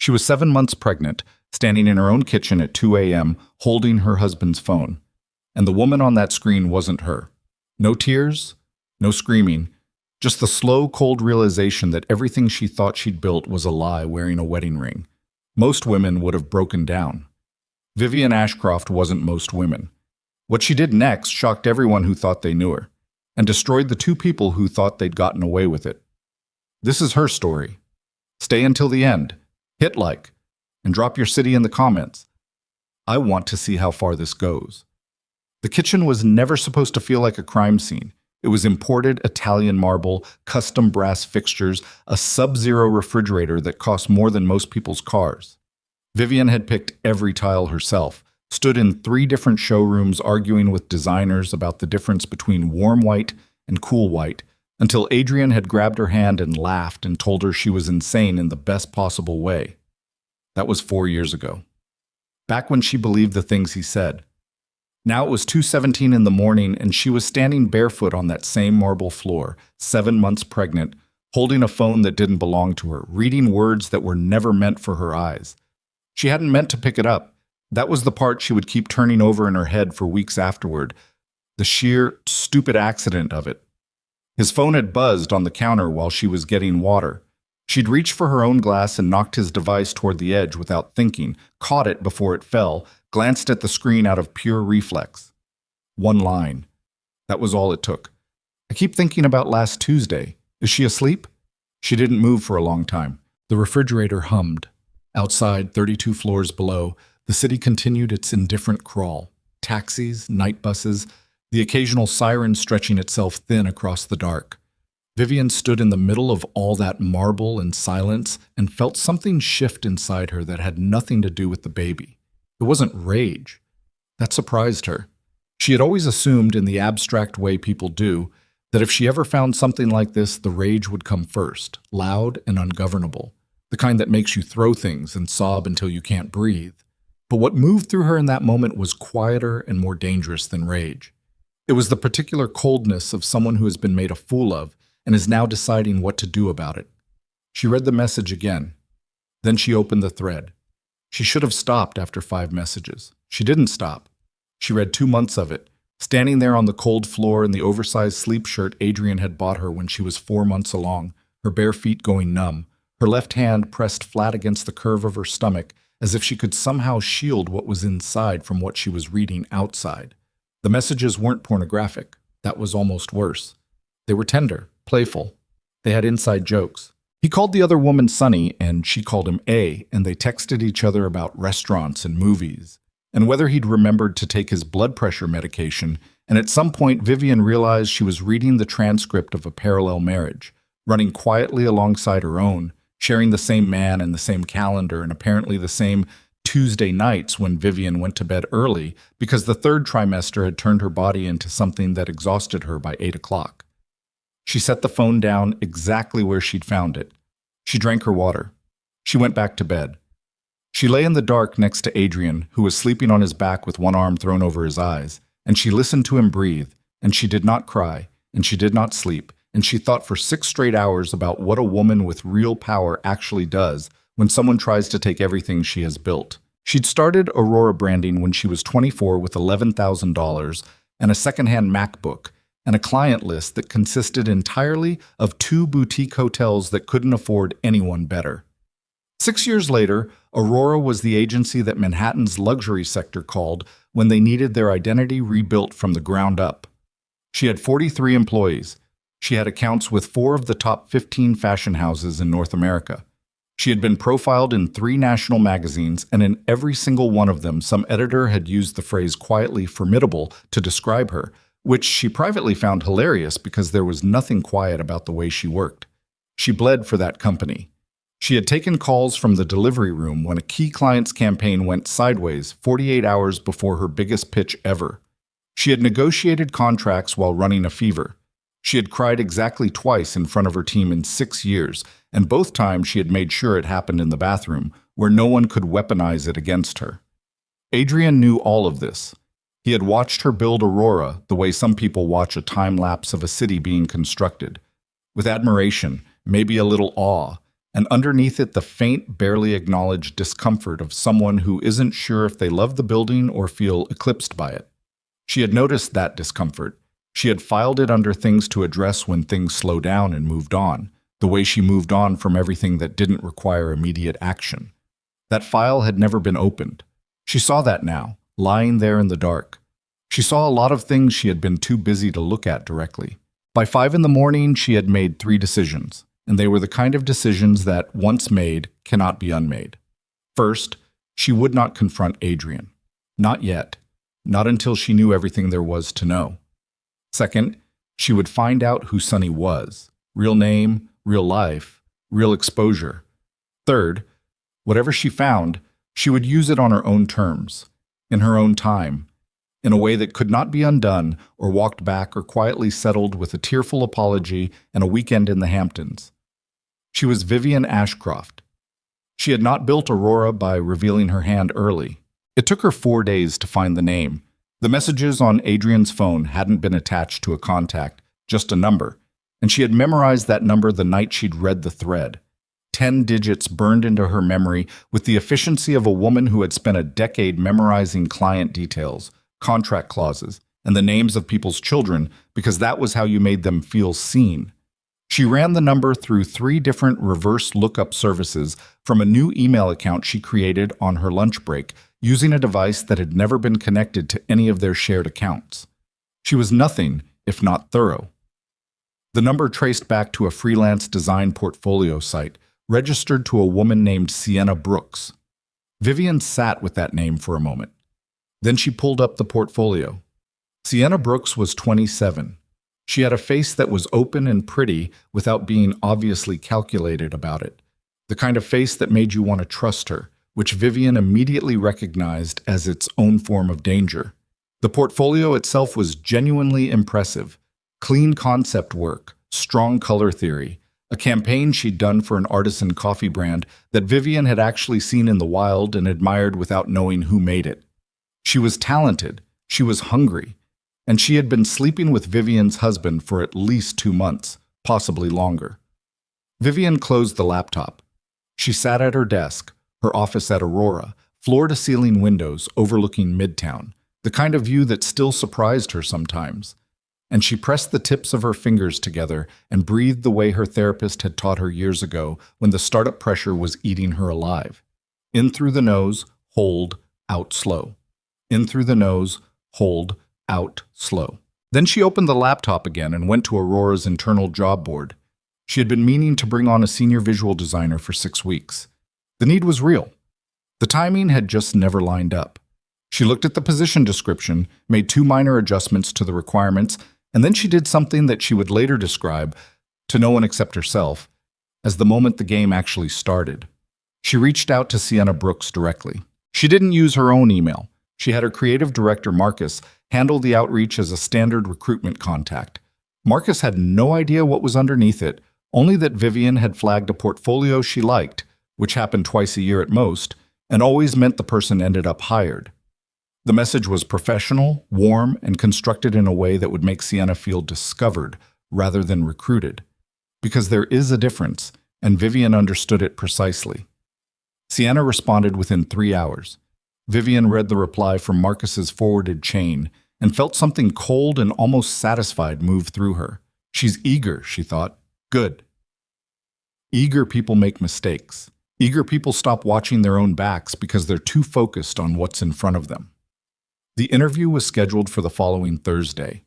She was 7 months pregnant, standing in her own kitchen at 2 a.m., holding her husband's phone. And the woman on that screen wasn't her. No tears, no screaming, just the slow, cold realization that everything she thought she'd built was a lie wearing a wedding ring. Most women would have broken down. Vivian Ashcroft wasn't most women. What she did next shocked everyone who thought they knew her, and destroyed the two people who thought they'd gotten away with it. This is her story. Stay until the end, hit like, and drop your city in the comments. I want to see how far this goes. The kitchen was never supposed to feel like a crime scene. It was imported Italian marble, custom brass fixtures, a sub-zero refrigerator that cost more than most people's cars. Vivian had picked every tile herself, stood in 3 different showrooms arguing with designers about the difference between warm white and cool white, until Adrian had grabbed her hand and laughed and told her she was insane in the best possible way. That was 4 years ago. Back when she believed the things he said. Now it was 2:17 in the morning and she was standing barefoot on that same marble floor, 7 months pregnant, holding a phone that didn't belong to her, reading words that were never meant for her eyes. She hadn't meant to pick it up. That was the part she would keep turning over in her head for weeks afterward, the sheer, stupid accident of it. His phone had buzzed on the counter while she was getting water. She'd reached for her own glass and knocked his device toward the edge without thinking, caught it before it fell, glanced at the screen out of pure reflex. 1 line. That was all it took. I keep thinking about last Tuesday. Is she asleep? She didn't move for a long time. The refrigerator hummed. Outside, 32 floors below, the city continued its indifferent crawl. Taxis, night buses, the occasional siren stretching itself thin across the dark. Vivian stood in the middle of all that marble and silence and felt something shift inside her that had nothing to do with the baby. It wasn't rage. That surprised her. She had always assumed, in the abstract way people do, that if she ever found something like this, the rage would come first, loud and ungovernable, the kind that makes you throw things and sob until you can't breathe. But what moved through her in that moment was quieter and more dangerous than rage. It was the particular coldness of someone who has been made a fool of and is now deciding what to do about it. She read the message again. Then she opened the thread. She should have stopped after 5 messages. She didn't stop. She read 2 months of it, standing there on the cold floor in the oversized sleep shirt Adrian had bought her when she was 4 months along, her bare feet going numb, her left hand pressed flat against the curve of her stomach as if she could somehow shield what was inside from what she was reading outside. The messages weren't pornographic. That was almost worse. They were tender, playful. They had inside jokes. He called the other woman Sunny, and she called him A, and they texted each other about restaurants and movies, and whether he'd remembered to take his blood pressure medication, and at some point Vivian realized she was reading the transcript of a parallel marriage, running quietly alongside her own, sharing the same man and the same calendar and apparently the same Tuesday nights when Vivian went to bed early because the 3rd trimester had turned her body into something that exhausted her by 8 o'clock. She set the phone down exactly where she'd found it. She drank her water. She went back to bed. She lay in the dark next to Adrian, who was sleeping on his back with one arm thrown over his eyes, and she listened to him breathe, and she did not cry, and she did not sleep, and she thought for 6 straight hours about what a woman with real power actually does when someone tries to take everything she has built. She'd started Aurora Branding when she was 24 with $11,000 and a secondhand MacBook, and a client list that consisted entirely of 2 boutique hotels that couldn't afford anyone better. 6 years later, Aurora was the agency that Manhattan's luxury sector called when they needed their identity rebuilt from the ground up. She had 43 employees. She had accounts with 4 of the top 15 fashion houses in North America. She had been profiled in 3 national magazines, and in every single one of them, some editor had used the phrase quietly formidable to describe her, which she privately found hilarious because there was nothing quiet about the way she worked. She bled for that company. She had taken calls from the delivery room when a key client's campaign went sideways 48 hours before her biggest pitch ever. She had negotiated contracts while running a fever. She had cried exactly twice in front of her team in 6 years, and both times she had made sure it happened in the bathroom, where no one could weaponize it against her. Adrian knew all of this. He had watched her build Aurora the way some people watch a time lapse of a city being constructed. With admiration, maybe a little awe, and underneath it the faint, barely acknowledged discomfort of someone who isn't sure if they love the building or feel eclipsed by it. She had noticed that discomfort. She had filed it under things to address when things slow down and moved on, the way she moved on from everything that didn't require immediate action. That file had never been opened. She saw that now, lying there in the dark. She saw a lot of things she had been too busy to look at directly. By 5 in the morning, she had made 3 decisions, and they were the kind of decisions that, once made, cannot be unmade. First, she would not confront Adrian. Not yet. Not until she knew everything there was to know. Second, she would find out who Sonny was. Real name, real life, real exposure. Third, whatever she found, she would use it on her own terms, in her own time, in a way that could not be undone or walked back or quietly settled with a tearful apology and a weekend in the Hamptons. She was Vivian Ashcroft. She had not built Aurora by revealing her hand early. It took her 4 days to find the name. The messages on Adrian's phone hadn't been attached to a contact, just a number, and she had memorized that number the night she'd read the thread. 10 digits burned into her memory with the efficiency of a woman who had spent a decade memorizing client details, contract clauses, and the names of people's children because that was how you made them feel seen. She ran the number through 3 different reverse lookup services from a new email account she created on her lunch break using a device that had never been connected to any of their shared accounts. She was nothing if not thorough. The number traced back to a freelance design portfolio site registered to a woman named Sienna Brooks. Vivian sat with that name for a moment. Then she pulled up the portfolio. Sienna Brooks was 27. She had a face that was open and pretty without being obviously calculated about it. The kind of face that made you want to trust her, which Vivian immediately recognized as its own form of danger. The portfolio itself was genuinely impressive. Clean concept work, strong color theory, a campaign she'd done for an artisan coffee brand that Vivian had actually seen in the wild and admired without knowing who made it. She was talented, she was hungry, and she had been sleeping with Vivian's husband for at least 2 months, possibly longer. Vivian closed the laptop. She sat at her desk, her office at Aurora, floor-to-ceiling windows overlooking Midtown, the kind of view that still surprised her sometimes. And she pressed the tips of her fingers together and breathed the way her therapist had taught her years ago when the startup pressure was eating her alive. In through the nose, hold, out slow. In through the nose, hold, out slow. Then she opened the laptop again and went to Aurora's internal job board. She had been meaning to bring on a senior visual designer for 6 weeks. The need was real. The timing had just never lined up. She looked at the position description, made 2 minor adjustments to the requirements, and then she did something that she would later describe, to no one except herself, as the moment the game actually started. She reached out to Sienna Brooks directly. She didn't use her own email. She had her creative director, Marcus, handle the outreach as a standard recruitment contact. Marcus had no idea what was underneath it, only that Vivian had flagged a portfolio she liked, which happened twice a year at most, and always meant the person ended up hired. The message was professional, warm, and constructed in a way that would make Sienna feel discovered rather than recruited. Because there is a difference, and Vivian understood it precisely. Sienna responded within 3 hours. Vivian read the reply from Marcus's forwarded chain and felt something cold and almost satisfied move through her. She's eager, she thought. Good. Eager people make mistakes. Eager people stop watching their own backs because they're too focused on what's in front of them. The interview was scheduled for the following Thursday.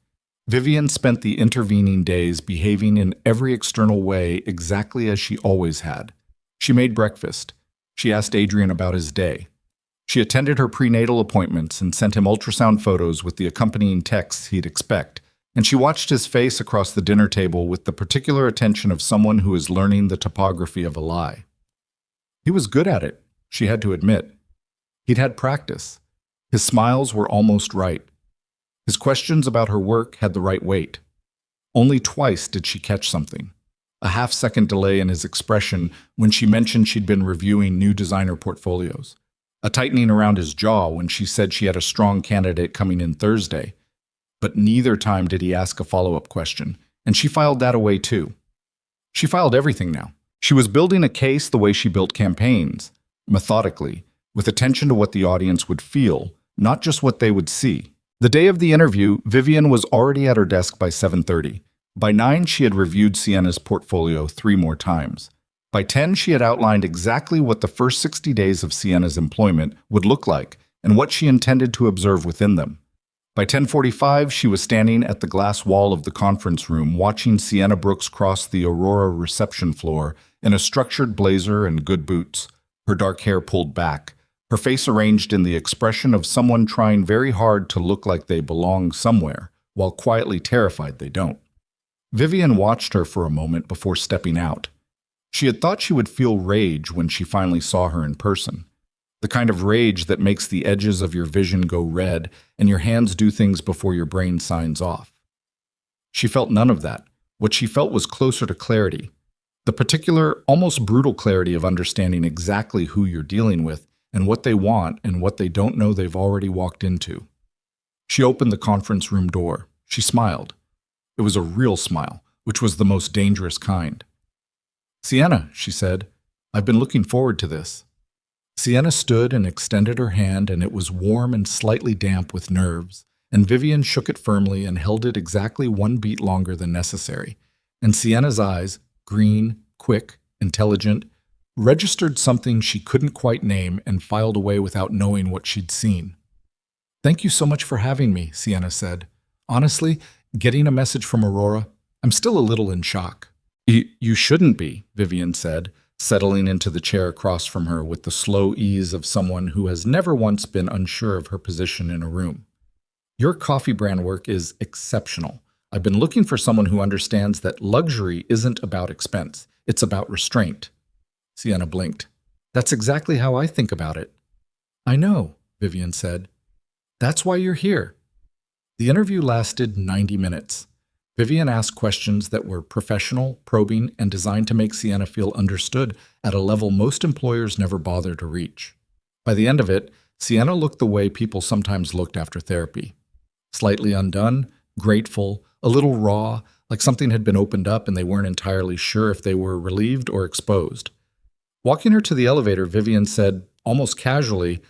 Vivian spent the intervening days behaving in every external way exactly as she always had. She made breakfast. She asked Adrian about his day. She attended her prenatal appointments and sent him ultrasound photos with the accompanying texts he'd expect, and she watched his face across the dinner table with the particular attention of someone who is learning the topography of a lie. He was good at it, she had to admit. He'd had practice. His smiles were almost right. His questions about her work had the right weight. Only twice did she catch something. A half-second delay in his expression when she mentioned she'd been reviewing new designer portfolios. A tightening around his jaw when she said she had a strong candidate coming in Thursday. But neither time did he ask a follow-up question, and she filed that away too. She filed everything now. She was building a case the way she built campaigns, methodically, with attention to what the audience would feel, not just what they would see. The day of the interview, Vivian was already at her desk by 7:30. By 9, she had reviewed Sienna's portfolio 3 more times. By 10, she had outlined exactly what the first 60 days of Sienna's employment would look like and what she intended to observe within them. By 10:45, she was standing at the glass wall of the conference room watching Sienna Brooks cross the Aurora reception floor in a structured blazer and good boots, her dark hair pulled back, her face arranged in the expression of someone trying very hard to look like they belong somewhere, while quietly terrified they don't. Vivian watched her for a moment before stepping out. She had thought she would feel rage when she finally saw her in person. The kind of rage that makes the edges of your vision go red and your hands do things before your brain signs off. She felt none of that. What she felt was closer to clarity. The particular, almost brutal clarity of understanding exactly who you're dealing with and what they want and what they don't know they've already walked into. She opened the conference room door. She smiled. It was a real smile, which was the most dangerous kind. "Sienna," she said, "I've been looking forward to this." Sienna stood and extended her hand, and it was warm and slightly damp with nerves, and Vivian shook it firmly and held it exactly 1 beat longer than necessary. And Sienna's eyes, green, quick, intelligent, registered something she couldn't quite name and filed away without knowing what she'd seen. "Thank you so much for having me," Sienna said. "Honestly, getting a message from Aurora, I'm still a little in shock." You shouldn't be," Vivian said, settling into the chair across from her with the slow ease of someone who has never once been unsure of her position in a room. "Your coffee brand work is exceptional. I've been looking for someone who understands that luxury isn't about expense, it's about restraint." Sienna blinked. "That's exactly how I think about it." "I know," Vivian said. "That's why you're here." The interview lasted 90 minutes. Vivian asked questions that were professional, probing, and designed to make Sienna feel understood at a level most employers never bother to reach. By the end of it, Sienna looked the way people sometimes looked after therapy. Slightly undone, grateful, a little raw, like something had been opened up and they weren't entirely sure if they were relieved or exposed. Walking her to the elevator, Vivian said, almost casually,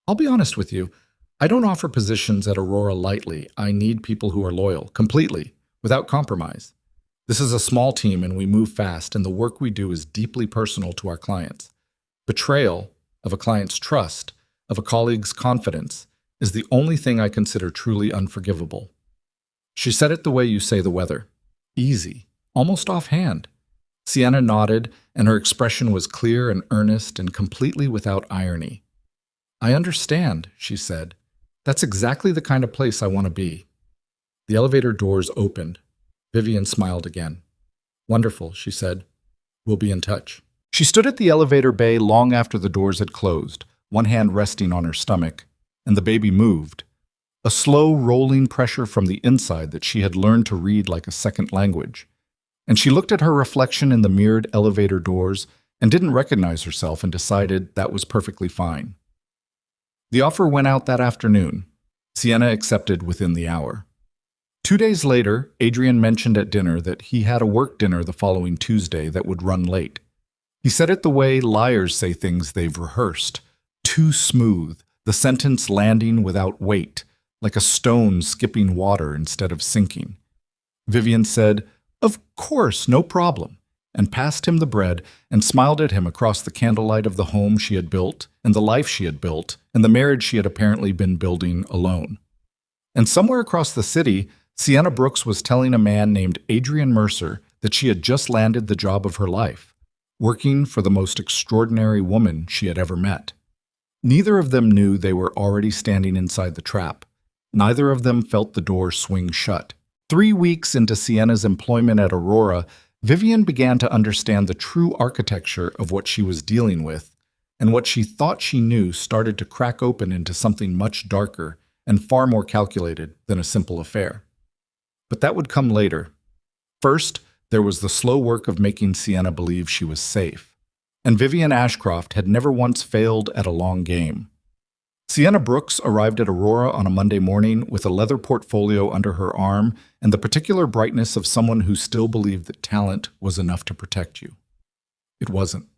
"I'll be honest with you. I don't offer positions at Aurora lightly. I need people who are loyal, completely, without compromise. This is a small team and we move fast, and the work we do is deeply personal to our clients. Betrayal of a client's trust, of a colleague's confidence, is the only thing I consider truly unforgivable." She said it the way you say the weather. Easy, almost offhand. Sienna nodded, and her expression was clear and earnest and completely without irony. "I understand," she said. "That's exactly the kind of place I want to be." The elevator doors opened. Vivian smiled again. "Wonderful," she said. "We'll be in touch." She stood at the elevator bay long after the doors had closed, one hand resting on her stomach, and the baby moved. A slow, rolling pressure from the inside that she had learned to read like a second language. And she looked at her reflection in the mirrored elevator doors and didn't recognize herself and decided that was perfectly fine. The offer went out that afternoon. Sienna accepted within the hour. 2 days later, Adrian mentioned at dinner that he had a work dinner the following Tuesday that would run late. He said it the way liars say things they've rehearsed. Too smooth, the sentence landing without weight, like a stone skipping water instead of sinking. Vivian said, "Of course, no problem," and passed him the bread and smiled at him across the candlelight of the home she had built and the life she had built and the marriage she had apparently been building alone. And somewhere across the city, Sienna Brooks was telling a man named Adrian Mercer that she had just landed the job of her life, working for the most extraordinary woman she had ever met. Neither of them knew they were already standing inside the trap. Neither of them felt the door swing shut. 3 weeks into Sienna's employment at Aurora, Vivian began to understand the true architecture of what she was dealing with, and what she thought she knew started to crack open into something much darker and far more calculated than a simple affair. But that would come later. First, there was the slow work of making Sienna believe she was safe. And Vivian Ashcroft had never once failed at a long game. Sienna Brooks arrived at Aurora on a Monday morning with a leather portfolio under her arm and the particular brightness of someone who still believed that talent was enough to protect you. It wasn't.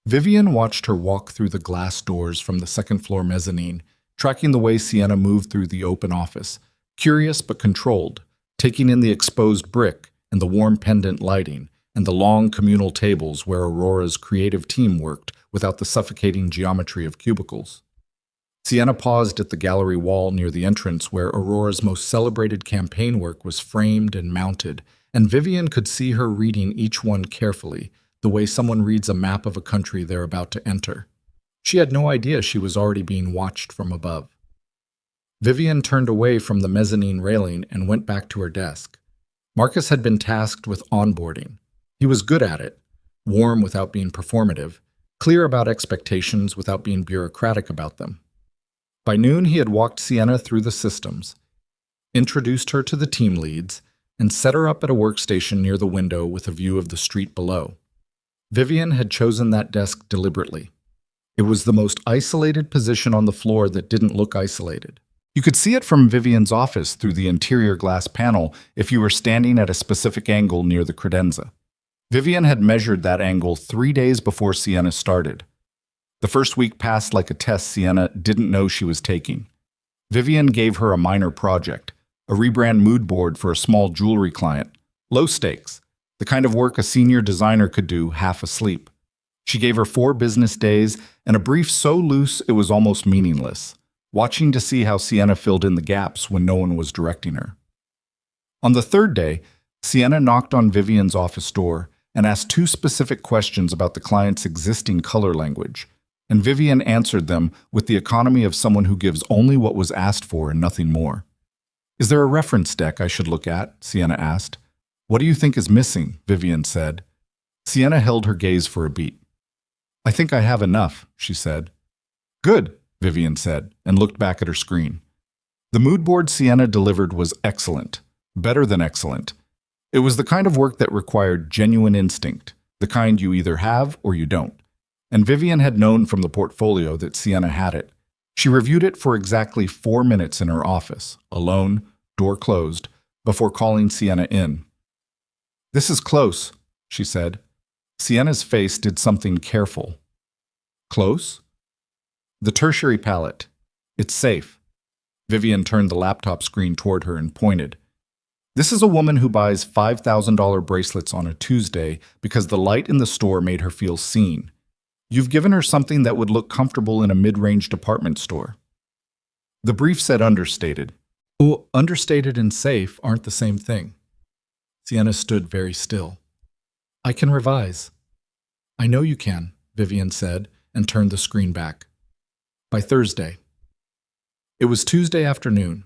Vivian watched her walk through the glass doors from the second-floor mezzanine, tracking the way Sienna moved through the open office, curious but controlled, taking in the exposed brick and the warm pendant lighting and the long communal tables where Aurora's creative team worked without the suffocating geometry of cubicles. Sienna paused at the gallery wall near the entrance where Aurora's most celebrated campaign work was framed and mounted, and Vivian could see her reading each one carefully, the way someone reads a map of a country they're about to enter. She had no idea she was already being watched from above. Vivian turned away from the mezzanine railing and went back to her desk. Marcus had been tasked with onboarding. He was good at it, warm without being performative, clear about expectations without being bureaucratic about them. By noon, he had walked Sienna through the systems, introduced her to the team leads, and set her up at a workstation near the window with a view of the street below. Vivian had chosen that desk deliberately. It was the most isolated position on the floor that didn't look isolated. You could see it from Vivian's office through the interior glass panel if you were standing at a specific angle near the credenza. Vivian had measured that angle 3 days before Sienna started. The first week passed like a test Sienna didn't know she was taking. Vivian gave her a minor project, a rebrand mood board for a small jewelry client. Low stakes, the kind of work a senior designer could do half asleep. She gave her 4 business days and a brief so loose it was almost meaningless, watching to see how Sienna filled in the gaps when no one was directing her. On the 3rd day, Sienna knocked on Vivian's office door and asked 2 specific questions about the client's existing color language, and Vivian answered them with the economy of someone who gives only what was asked for and nothing more. "Is there a reference deck I should look at?" Sienna asked. "What do you think is missing?" Vivian said. Sienna held her gaze for a beat. "I think I have enough," she said. "Good," Vivian said, and looked back at her screen. The mood board Sienna delivered was excellent, better than excellent. It was the kind of work that required genuine instinct, the kind you either have or you don't. And Vivian had known from the portfolio that Sienna had it. She reviewed it for exactly 4 minutes in her office, alone, door closed, before calling Sienna in. "This is close," she said. Sienna's face did something careful. "Close?" "The tertiary palette. It's safe." Vivian turned the laptop screen toward her and pointed. "This is a woman who buys $5,000 bracelets on a Tuesday because the light in the store made her feel seen. You've given her something that would look comfortable in a mid-range department store." The brief said understated. "Oh, understated and safe aren't the same thing." Sienna stood very still. "I can revise." "I know you can," Vivian said, and turned the screen back. "By Thursday." It was Tuesday afternoon.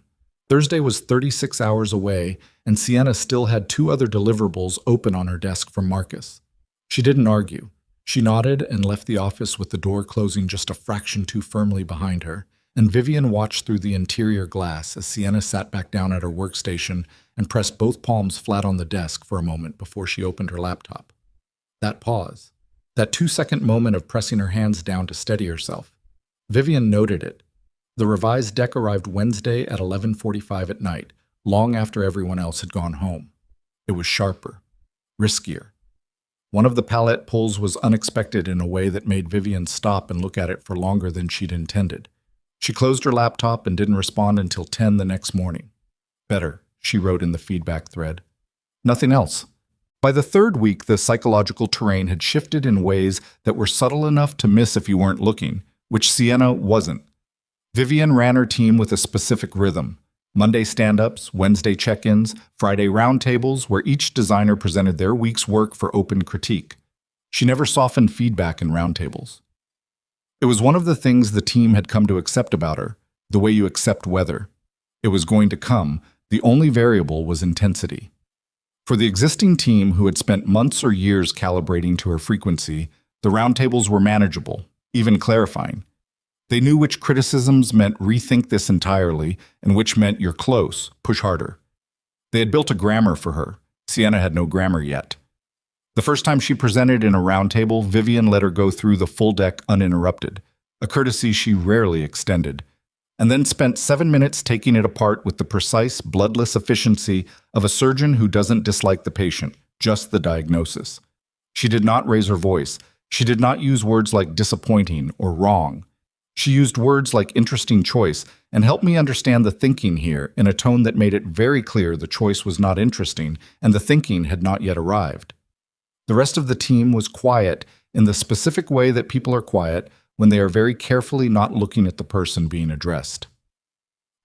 Thursday was 36 hours away, and Sienna still had 2 other deliverables open on her desk from Marcus. She didn't argue. She nodded and left the office with the door closing just a fraction too firmly behind her, and Vivian watched through the interior glass as Sienna sat back down at her workstation and pressed both palms flat on the desk for a moment before she opened her laptop. That pause, that 2-second moment of pressing her hands down to steady herself. Vivian noted it. The revised deck arrived Wednesday at 11:45 at night, long after everyone else had gone home. It was sharper, riskier. One of the palette pulls was unexpected in a way that made Vivian stop and look at it for longer than she'd intended. She closed her laptop and didn't respond until 10 the next morning. "Better," she wrote in the feedback thread. Nothing else. By the 3rd week, the psychological terrain had shifted in ways that were subtle enough to miss if you weren't looking, which Sienna wasn't. Vivian ran her team with a specific rhythm. Monday stand-ups, Wednesday check-ins, Friday roundtables, where each designer presented their week's work for open critique. She never softened feedback in roundtables. It was one of the things the team had come to accept about her, the way you accept weather. It was going to come. The only variable was intensity. For the existing team who had spent months or years calibrating to her frequency, the roundtables were manageable, even clarifying. They knew which criticisms meant rethink this entirely and which meant you're close, push harder. They had built a grammar for her. Sienna had no grammar yet. The first time she presented in a roundtable, Vivian let her go through the full deck uninterrupted, a courtesy she rarely extended, and then spent 7 minutes taking it apart with the precise, bloodless efficiency of a surgeon who doesn't dislike the patient, just the diagnosis. She did not raise her voice. She did not use words like disappointing or wrong. She used words like interesting choice and helped me understand the thinking here in a tone that made it very clear the choice was not interesting and the thinking had not yet arrived. The rest of the team was quiet in the specific way that people are quiet when they are very carefully not looking at the person being addressed.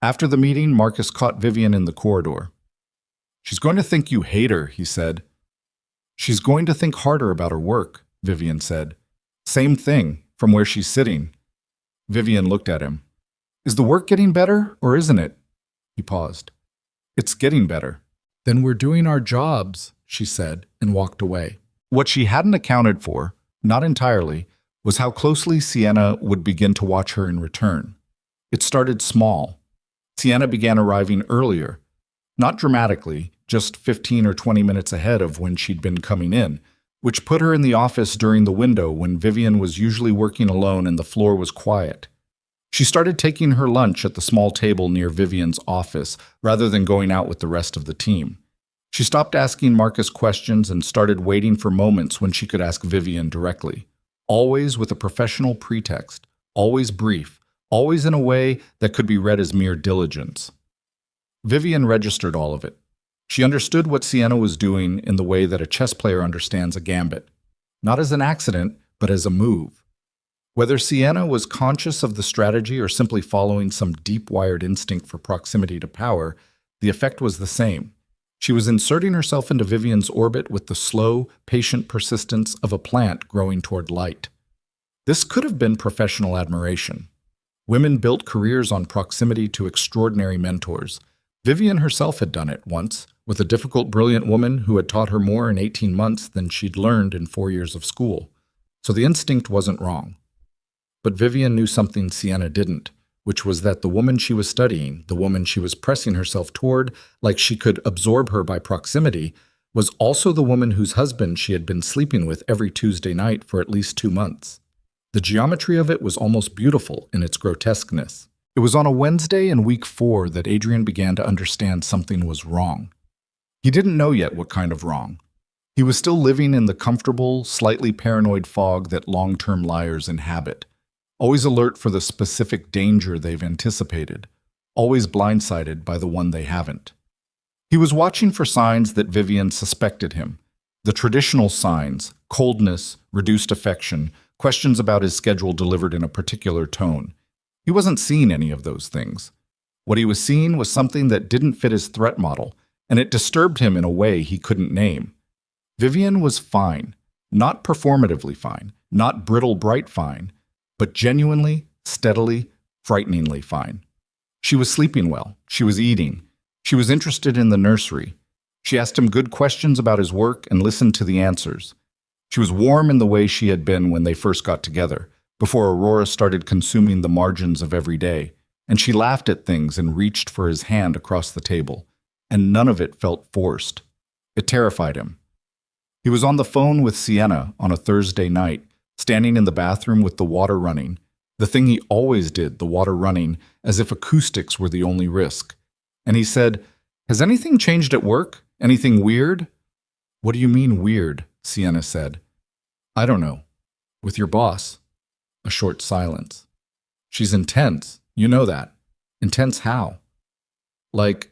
After the meeting, Marcus caught Vivian in the corridor. "She's going to think you hate her," he said. "She's going to think harder about her work," Vivian said. "Same thing, from where she's sitting." Vivian looked at him. "Is the work getting better, or isn't it?" He paused. "It's getting better." "Then we're doing our jobs," she said, and walked away. What she hadn't accounted for, not entirely, was how closely Sienna would begin to watch her in return. It started small. Sienna began arriving earlier, not dramatically, just 15 or 20 minutes ahead of when she'd been coming in, which put her in the office during the window when Vivian was usually working alone and the floor was quiet. She started taking her lunch at the small table near Vivian's office rather than going out with the rest of the team. She stopped asking Marcus questions and started waiting for moments when she could ask Vivian directly, always with a professional pretext, always brief, always in a way that could be read as mere diligence. Vivian registered all of it. She understood what Sienna was doing in the way that a chess player understands a gambit, not as an accident, but as a move. Whether Sienna was conscious of the strategy or simply following some deep-wired instinct for proximity to power, the effect was the same. She was inserting herself into Vivian's orbit with the slow, patient persistence of a plant growing toward light. This could have been professional admiration. Women built careers on proximity to extraordinary mentors. Vivian herself had done it once, with a difficult, brilliant woman who had taught her more in 18 months than she'd learned in 4 years of school. So the instinct wasn't wrong. But Vivian knew something Sienna didn't, which was that the woman she was studying, the woman she was pressing herself toward like she could absorb her by proximity, was also the woman whose husband she had been sleeping with every Tuesday night for at least 2 months. The geometry of it was almost beautiful in its grotesqueness. It was on a Wednesday in week 4 that Adrian began to understand something was wrong. He didn't know yet what kind of wrong. He was still living in the comfortable, slightly paranoid fog that long-term liars inhabit, always alert for the specific danger they've anticipated, always blindsided by the one they haven't. He was watching for signs that Vivian suspected him, the traditional signs: coldness, reduced affection, questions about his schedule delivered in a particular tone. He wasn't seeing any of those things. What he was seeing was something that didn't fit his threat model, and it disturbed him in a way he couldn't name. Vivian was fine, not performatively fine, not brittle bright fine, but genuinely, steadily, frighteningly fine. She was sleeping well. She was eating. She was interested in the nursery. She asked him good questions about his work and listened to the answers. She was warm in the way she had been when they first got together, before Aurora started consuming the margins of every day, and she laughed at things and reached for his hand across the table, and none of it felt forced. It terrified him. He was on the phone with Sienna on a Thursday night, standing in the bathroom with the water running, the thing he always did, the water running, as if acoustics were the only risk. And he said, "Has anything changed at work? Anything weird?" "What do you mean weird?" Sienna said. "I don't know. With your boss." A short silence. "She's intense. You know that." "Intense how?" "Like,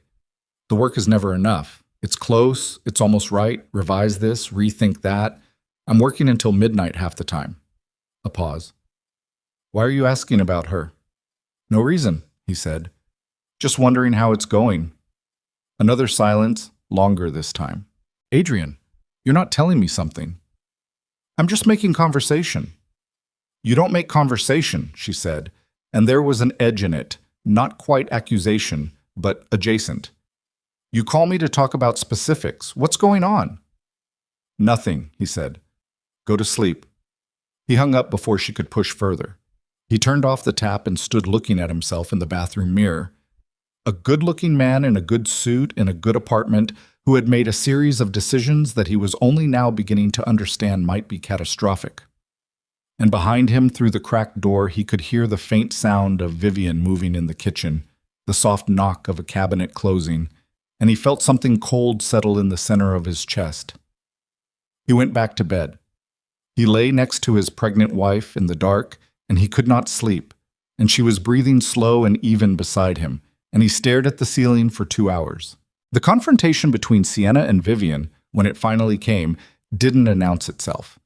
the work is never enough. It's close, it's almost right, revise this, rethink that. I'm working until midnight half the time." A pause. "Why are you asking about her?" "No reason," he said. "Just wondering how it's going." Another silence, longer this time. "Adrian, you're not telling me something." "I'm just making conversation." "You don't make conversation," she said, and there was an edge in it, not quite accusation, but adjacent. "You call me to talk about specifics. What's going on?" "Nothing," he said. "Go to sleep." He hung up before she could push further. He turned off the tap and stood looking at himself in the bathroom mirror. A good-looking man in a good suit in a good apartment who had made a series of decisions that he was only now beginning to understand might be catastrophic. And behind him, through the cracked door, he could hear the faint sound of Vivian moving in the kitchen, the soft knock of a cabinet closing, and he felt something cold settle in the center of his chest. He went back to bed, He lay next to his pregnant wife in the dark, and he could not sleep, and she was breathing slow and even beside him, and he stared at the ceiling for 2 hours. The confrontation between Sienna and Vivian, when it finally came, didn't announce itself.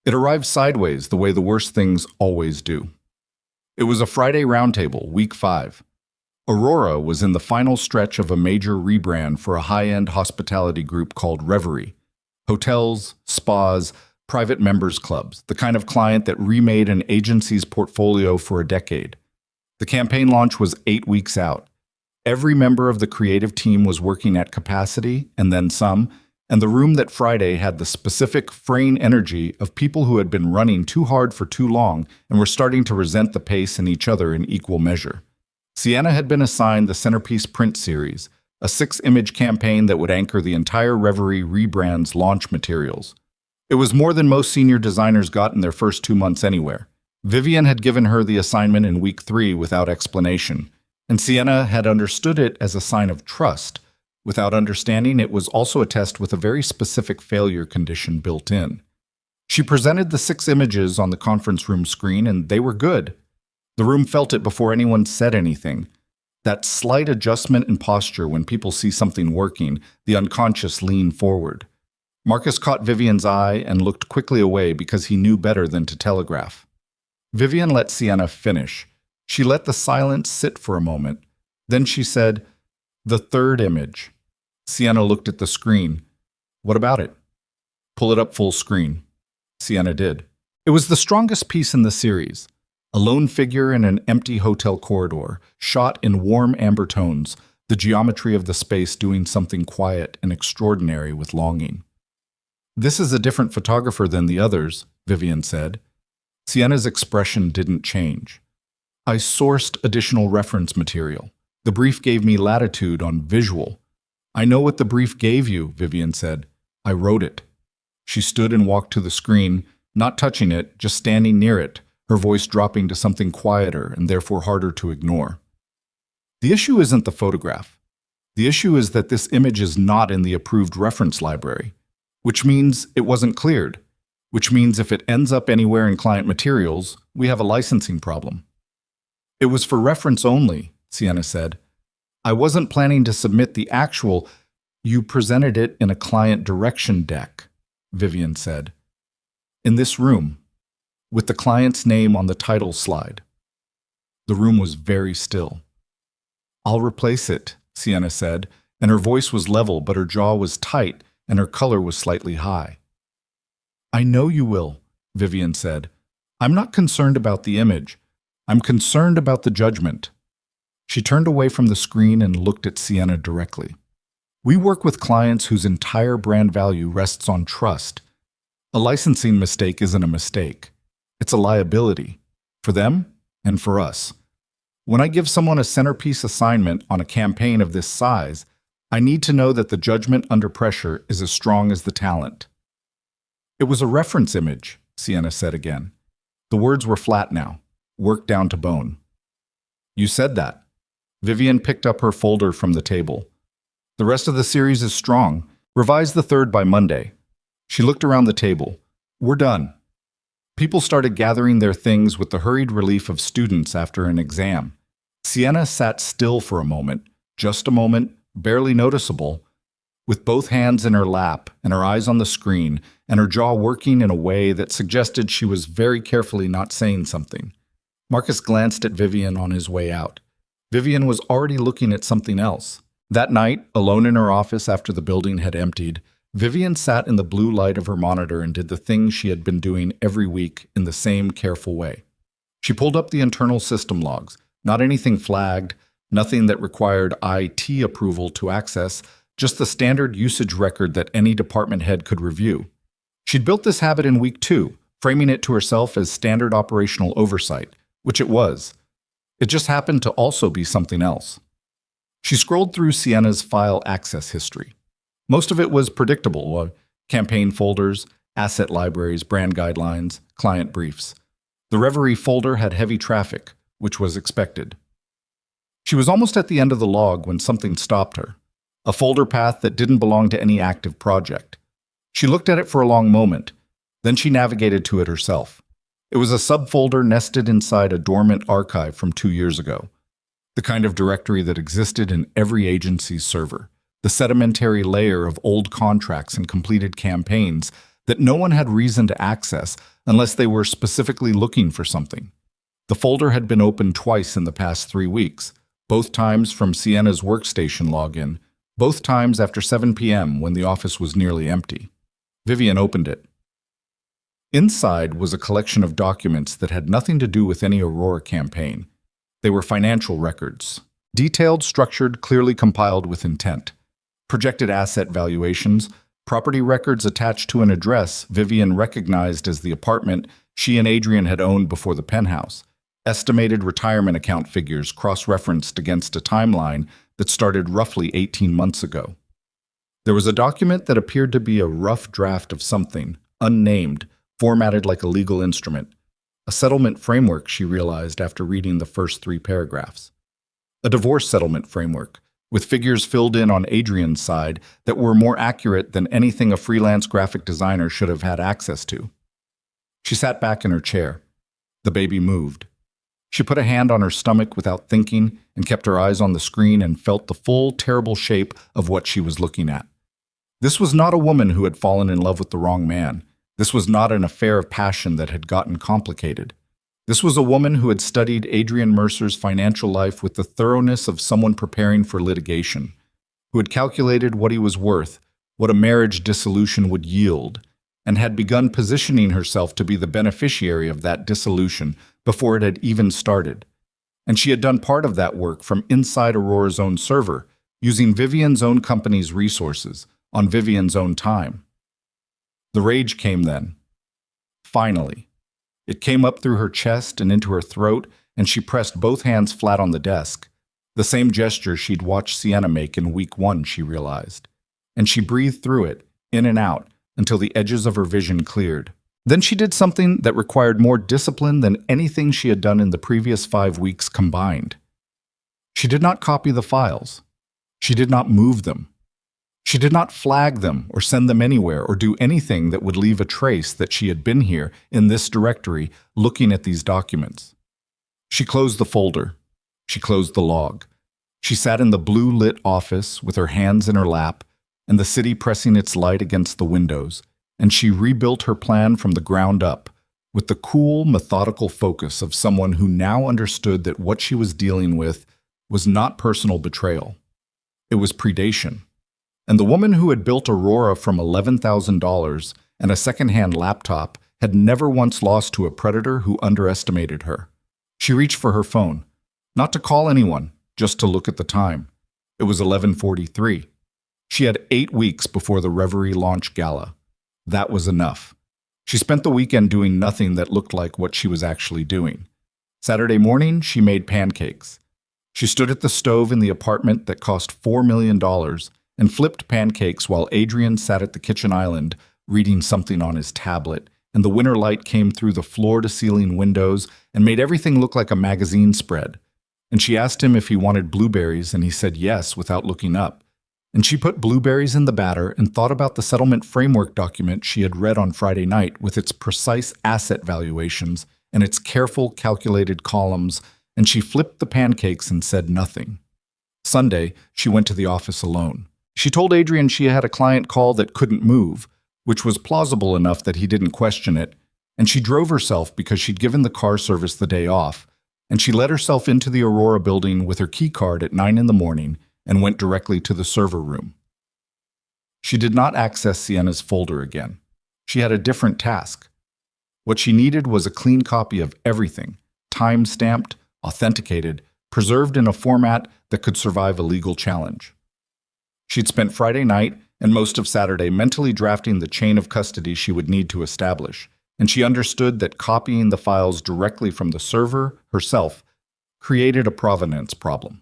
It arrived sideways the way the worst things always do. It was a Friday roundtable, week 5. Aurora was in the final stretch of a major rebrand for a high-end hospitality group called Reverie. Hotels, spas, private members clubs, the kind of client that remade an agency's portfolio for a decade. The campaign launch was 8 weeks out. Every member of the creative team was working at capacity, and then some, and the room that Friday had the specific fraying energy of people who had been running too hard for too long and were starting to resent the pace and each other in equal measure. Sienna had been assigned the Centerpiece print series, a 6-image campaign that would anchor the entire Reverie rebrand's launch materials. It was more than most senior designers got in their first 2 months anywhere. Vivian had given her the assignment in week 3 without explanation, and Sienna had understood it as a sign of trust. Without understanding, it was also a test with a very specific failure condition built in. She presented the 6 images on the conference room screen, and they were good. The room felt it before anyone said anything. That slight adjustment in posture when people see something working, the unconscious lean forward. Marcus caught Vivian's eye and looked quickly away because he knew better than to telegraph. Vivian let Sienna finish. She let the silence sit for a moment. Then she said, "The 3rd image." Sienna looked at the screen. "What about it?" "Pull it up full screen." Sienna did. It was the strongest piece in the series. A lone figure in an empty hotel corridor, shot in warm amber tones, the geometry of the space doing something quiet and extraordinary with longing. "This is a different photographer than the others," Vivian said. Sienna's expression didn't change. "I sourced additional reference material. The brief gave me latitude on visual." "I know what the brief gave you," Vivian said. "I wrote it." She stood and walked to the screen, not touching it, just standing near it, her voice dropping to something quieter and therefore harder to ignore. "The issue isn't the photograph. The issue is that this image is not in the approved reference library, which means it wasn't cleared, which means if it ends up anywhere in client materials, we have a licensing problem." "It was for reference only," Sienna said. "I wasn't planning to submit the actual—" "You presented it in a client direction deck," Vivian said. "In this room, with the client's name on the title slide." The room was very still. "I'll replace it," Sienna said, and her voice was level, but her jaw was tight and her color was slightly high. "I know you will," Vivian said. "I'm not concerned about the image. I'm concerned about the judgment." She turned away from the screen and looked at Sienna directly. "We work with clients whose entire brand value rests on trust. A licensing mistake isn't a mistake. It's a liability, for them and for us. When I give someone a centerpiece assignment on a campaign of this size, I need to know that the judgment under pressure is as strong as the talent." "It was a reference image," Sienna said again. The words were flat now, worked down to bone. "You said that." Vivian picked up her folder from the table. "The rest of the series is strong. Revise the 3rd by Monday." She looked around the table. "We're done." People started gathering their things with the hurried relief of students after an exam. Sienna sat still for a moment, just a moment, barely noticeable, with both hands in her lap and her eyes on the screen and her jaw working in a way that suggested she was very carefully not saying something. Marcus glanced at Vivian on his way out. Vivian was already looking at something else. That night, alone in her office after the building had emptied, Vivian sat in the blue light of her monitor and did the thing she had been doing every week in the same careful way. She pulled up the internal system logs, not anything flagged, nothing that required IT approval to access, just the standard usage record that any department head could review. She'd built this habit in week 2, framing it to herself as standard operational oversight, which it was. It just happened to also be something else. She scrolled through Sienna's file access history. Most of it was predictable: campaign folders, asset libraries, brand guidelines, client briefs. The Reverie folder had heavy traffic, which was expected. She was almost at the end of the log when something stopped her. A folder path that didn't belong to any active project. She looked at it for a long moment. Then she navigated to it herself. It was a subfolder nested inside a dormant archive from 2 years ago, the kind of directory that existed in every agency's server, the sedimentary layer of old contracts and completed campaigns that no one had reason to access unless they were specifically looking for something. The folder had been opened twice in the past 3 weeks, both times from Sienna's workstation login, both times after 7 p.m. when the office was nearly empty. Vivian opened it. Inside was a collection of documents that had nothing to do with any Aurora campaign. They were financial records, detailed, structured, clearly compiled with intent. Projected asset valuations, property records attached to an address Vivian recognized as the apartment she and Adrian had owned before the penthouse. Estimated retirement account figures cross-referenced against a timeline that started roughly 18 months ago. There was a document that appeared to be a rough draft of something, unnamed, formatted like a legal instrument. A settlement framework, she realized after reading the first 3 paragraphs. A divorce settlement framework, with figures filled in on Adrian's side that were more accurate than anything a freelance graphic designer should have had access to. She sat back in her chair. The baby moved. She put a hand on her stomach without thinking and kept her eyes on the screen and felt the full, terrible shape of what she was looking at. This was not a woman who had fallen in love with the wrong man. This was not an affair of passion that had gotten complicated. This was a woman who had studied Adrian Mercer's financial life with the thoroughness of someone preparing for litigation, who had calculated what he was worth, what a marriage dissolution would yield, and had begun positioning herself to be the beneficiary of that dissolution before it had even started. And she had done part of that work from inside Aurora's own server, using Vivian's own company's resources, on Vivian's own time. The rage came then. Finally. It came up through her chest and into her throat, and she pressed both hands flat on the desk. The same gesture she'd watched Sienna make in week 1, she realized. And she breathed through it, in and out, until the edges of her vision cleared. Then she did something that required more discipline than anything she had done in the previous 5 weeks combined. She did not copy the files. She did not move them. She did not flag them or send them anywhere or do anything that would leave a trace that she had been here in this directory looking at these documents. She closed the folder. She closed the log. She sat in the blue-lit office with her hands in her lap and the city pressing its light against the windows, and she rebuilt her plan from the ground up with the cool, methodical focus of someone who now understood that what she was dealing with was not personal betrayal. It was predation. And the woman who had built Aurora from $11,000 and a second-hand laptop had never once lost to a predator who underestimated her. She reached for her phone, not to call anyone, just to look at the time. It was 11:43. She had 8 weeks before the Reverie launch gala. That was enough. She spent the weekend doing nothing that looked like what she was actually doing. Saturday morning, she made pancakes. She stood at the stove in the apartment that cost $4 million and flipped pancakes while Adrian sat at the kitchen island reading something on his tablet, and the winter light came through the floor-to-ceiling windows and made everything look like a magazine spread. And she asked him if he wanted blueberries, and he said yes without looking up. And she put blueberries in the batter and thought about the settlement framework document she had read on Friday night with its precise asset valuations and its careful, calculated columns, and she flipped the pancakes and said nothing. Sunday, she went to the office alone. She told Adrian she had a client call that couldn't move, which was plausible enough that he didn't question it, and she drove herself because she'd given the car service the day off, and she let herself into the Aurora building with her key card at 9 in the morning and went directly to the server room. She did not access Sienna's folder again. She had a different task. What she needed was a clean copy of everything, time-stamped, authenticated, preserved in a format that could survive a legal challenge. She'd spent Friday night and most of Saturday mentally drafting the chain of custody she would need to establish, and she understood that copying the files directly from the server herself created a provenance problem.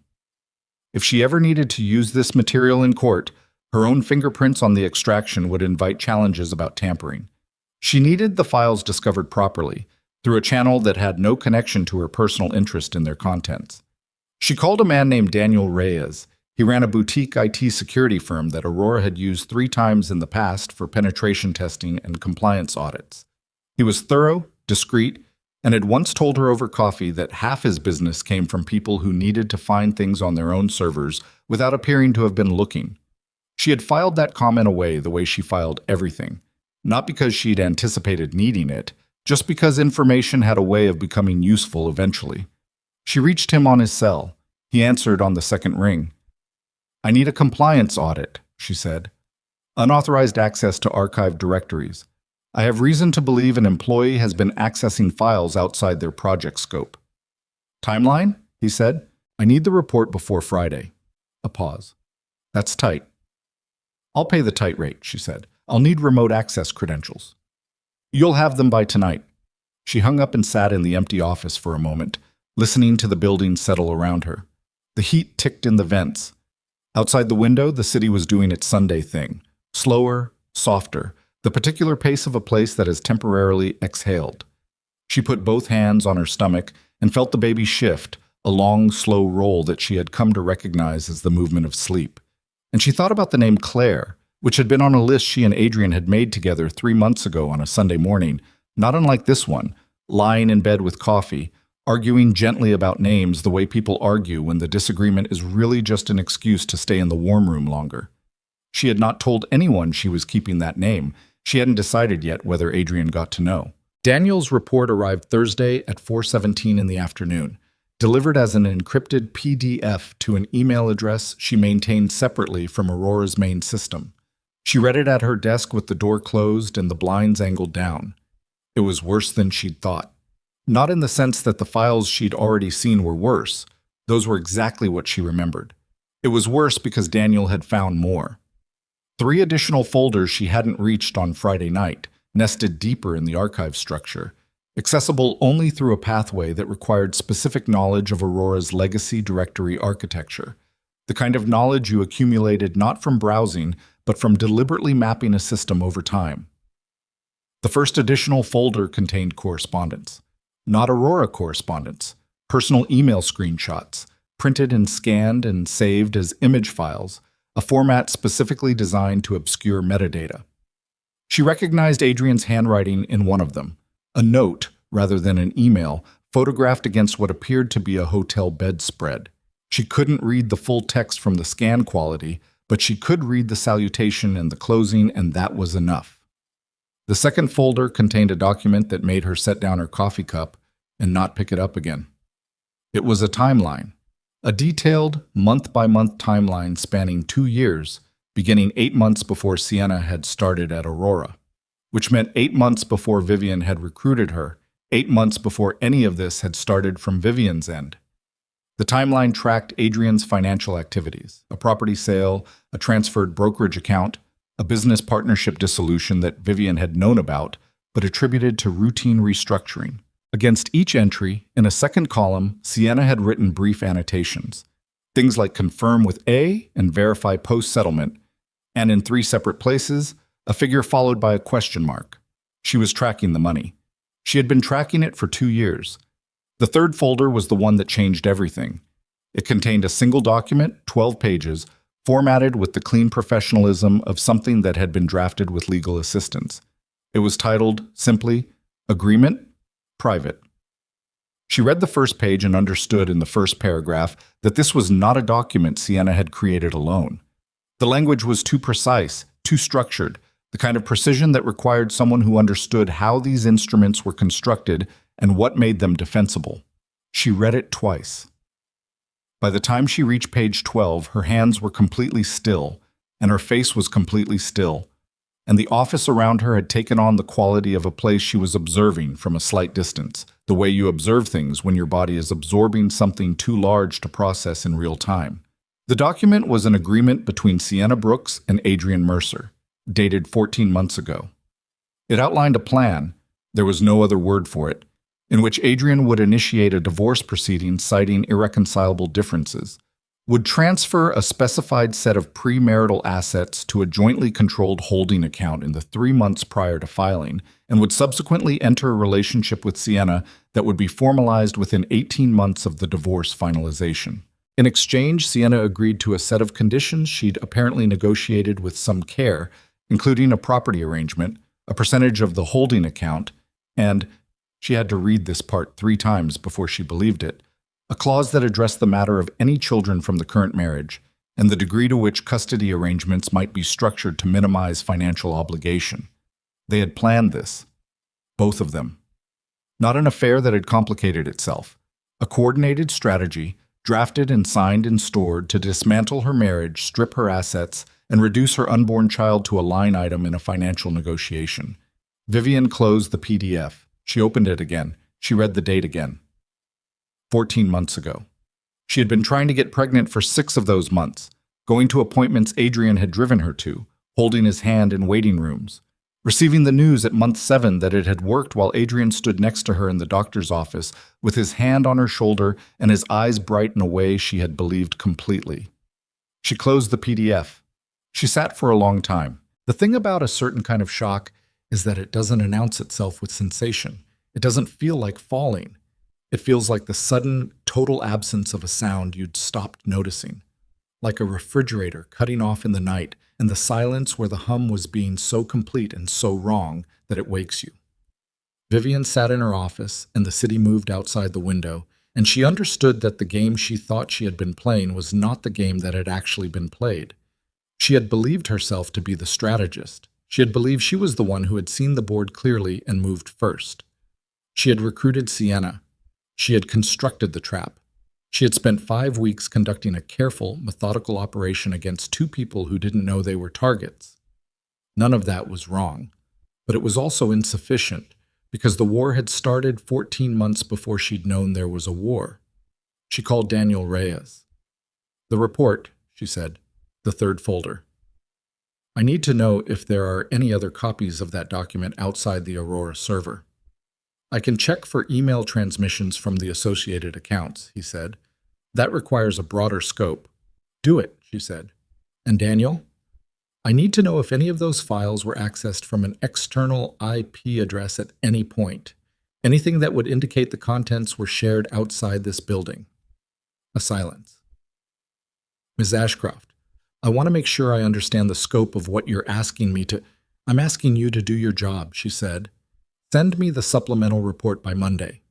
If she ever needed to use this material in court, her own fingerprints on the extraction would invite challenges about tampering. She needed the files discovered properly, through a channel that had no connection to her personal interest in their contents. She called a man named Daniel Reyes. He ran a boutique IT security firm that Aurora had used 3 times in the past for penetration testing and compliance audits. He was thorough, discreet, and had once told her over coffee that half his business came from people who needed to find things on their own servers without appearing to have been looking. She had filed that comment away the way she filed everything, not because she'd anticipated needing it, just because information had a way of becoming useful eventually. She reached him on his cell. He answered on the second ring. "I need a compliance audit," she said. "Unauthorized access to archived directories. I have reason to believe an employee has been accessing files outside their project scope." "Timeline?" he said. "I need the report before Friday." A pause. "That's tight." "I'll pay the tight rate," she said. "I'll need remote access credentials." "You'll have them by tonight." She hung up and sat in the empty office for a moment, listening to the building settle around her. The heat ticked in the vents. Outside the window, the city was doing its Sunday thing. Slower, softer, the particular pace of a place that has temporarily exhaled. She put both hands on her stomach and felt the baby shift, a long, slow roll that she had come to recognize as the movement of sleep. And she thought about the name Claire, which had been on a list she and Adrian had made together 3 months ago on a Sunday morning, not unlike this one, lying in bed with coffee, arguing gently about names the way people argue when the disagreement is really just an excuse to stay in the warm room longer. She had not told anyone she was keeping that name. She hadn't decided yet whether Adrian got to know. Daniel's report arrived Thursday at 4:17 in the afternoon, delivered as an encrypted PDF to an email address she maintained separately from Aurora's main system. She read it at her desk with the door closed and the blinds angled down. It was worse than she'd thought. Not in the sense that the files she'd already seen were worse. Those were exactly what she remembered. It was worse because Daniel had found more. 3 additional folders she hadn't reached on Friday night, nested deeper in the archive structure, accessible only through a pathway that required specific knowledge of Aurora's legacy directory architecture, the kind of knowledge you accumulated not from browsing, but from deliberately mapping a system over time. The first additional folder contained correspondence. Not Aurora correspondence, personal email screenshots, printed and scanned and saved as image files, a format specifically designed to obscure metadata. She recognized Adrian's handwriting in one of them, a note rather than an email, photographed against what appeared to be a hotel bedspread. She couldn't read the full text from the scan quality, but she could read the salutation and the closing, and that was enough. The second folder contained a document that made her set down her coffee cup and not pick it up again. It was a timeline, a detailed, month-by-month timeline spanning 2 years, beginning 8 months before Sienna had started at Aurora, which meant 8 months before Vivian had recruited her, 8 months before any of this had started from Vivian's end. The timeline tracked Adrian's financial activities, a property sale, a transferred brokerage account, a business partnership dissolution that Vivian had known about, but attributed to routine restructuring. Against each entry, in a second column, Sienna had written brief annotations, things like confirm with A and verify post-settlement, and in 3 separate places, a figure followed by a question mark. She was tracking the money. She had been tracking it for 2 years. The third folder was the one that changed everything. It contained a single document, 12 pages, formatted with the clean professionalism of something that had been drafted with legal assistance. It was titled, simply, Agreement, Private. She read the first page and understood in the first paragraph that this was not a document Sienna had created alone. The language was too precise, too structured, the kind of precision that required someone who understood how these instruments were constructed and what made them defensible. She read it twice. By the time she reached page 12, her hands were completely still, and her face was completely still, and the office around her had taken on the quality of a place she was observing from a slight distance, the way you observe things when your body is absorbing something too large to process in real time. The document was an agreement between Sienna Brooks and Adrian Mercer, dated 14 months ago. It outlined a plan, there was no other word for it, in which Adrian would initiate a divorce proceeding citing irreconcilable differences, would transfer a specified set of premarital assets to a jointly controlled holding account in the 3 months prior to filing, and would subsequently enter a relationship with Sienna that would be formalized within 18 months of the divorce finalization. In exchange, Sienna agreed to a set of conditions she'd apparently negotiated with some care, including a property arrangement, a percentage of the holding account, And she had to read this part 3 times before she believed it, a clause that addressed the matter of any children from the current marriage and the degree to which custody arrangements might be structured to minimize financial obligation. They had planned this, both of them. Not an affair that had complicated itself. A coordinated strategy, drafted and signed and stored to dismantle her marriage, strip her assets, and reduce her unborn child to a line item in a financial negotiation. Vivian closed the PDF. She opened it again. She read the date again. 14 months ago. She had been trying to get pregnant for 6 of those months, going to appointments Adrian had driven her to, holding his hand in waiting rooms, receiving the news at month 7 that it had worked while Adrian stood next to her in the doctor's office with his hand on her shoulder and his eyes bright in a way she had believed completely. She closed the PDF. She sat for a long time. The thing about a certain kind of shock is that it doesn't announce itself with sensation. It doesn't feel like falling. It feels like the sudden, total absence of a sound you'd stopped noticing, like a refrigerator cutting off in the night and the silence where the hum was being so complete and so wrong that it wakes you. Vivian sat in her office, and the city moved outside the window, and she understood that the game she thought she had been playing was not the game that had actually been played. She had believed herself to be the strategist. She had believed she was the one who had seen the board clearly and moved first. She had recruited Sienna. She had constructed the trap. She had spent 5 weeks conducting a careful, methodical operation against 2 people who didn't know they were targets. None of that was wrong, but it was also insufficient because the war had started 14 months before she'd known there was a war. She called Daniel Reyes. "The report," she said, "the 3rd folder. I need to know if there are any other copies of that document outside the Aurora server." "I can check for email transmissions from the associated accounts," he said. "That requires a broader scope." "Do it," she said. "And Daniel? I need to know if any of those files were accessed from an external IP address at any point. Anything that would indicate the contents were shared outside this building." A silence. "Ms. Ashcroft, I want to make sure I understand the scope of what you're asking me to—" "I'm asking you to do your job," she said. "Send me the supplemental report by Monday."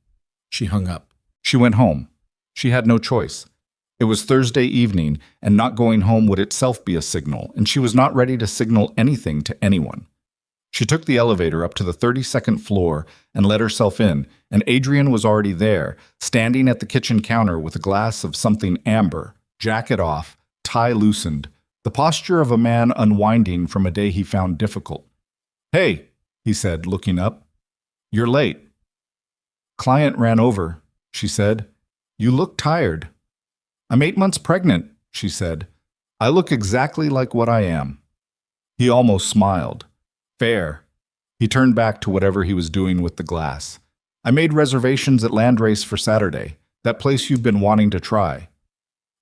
She hung up. She went home. She had no choice. It was Thursday evening, and not going home would itself be a signal, and she was not ready to signal anything to anyone. She took the elevator up to the 32nd floor and let herself in, and Adrian was already there, standing at the kitchen counter with a glass of something amber, jacket off, tie loosened, the posture of a man unwinding from a day he found difficult. "Hey," he said, looking up. "You're late." "Client ran over," she said. "You look tired." "I'm 8 months pregnant," she said. "I look exactly like what I am." He almost smiled. "Fair." He turned back to whatever he was doing with the glass. "I made reservations at Landrace for Saturday, that place you've been wanting to try."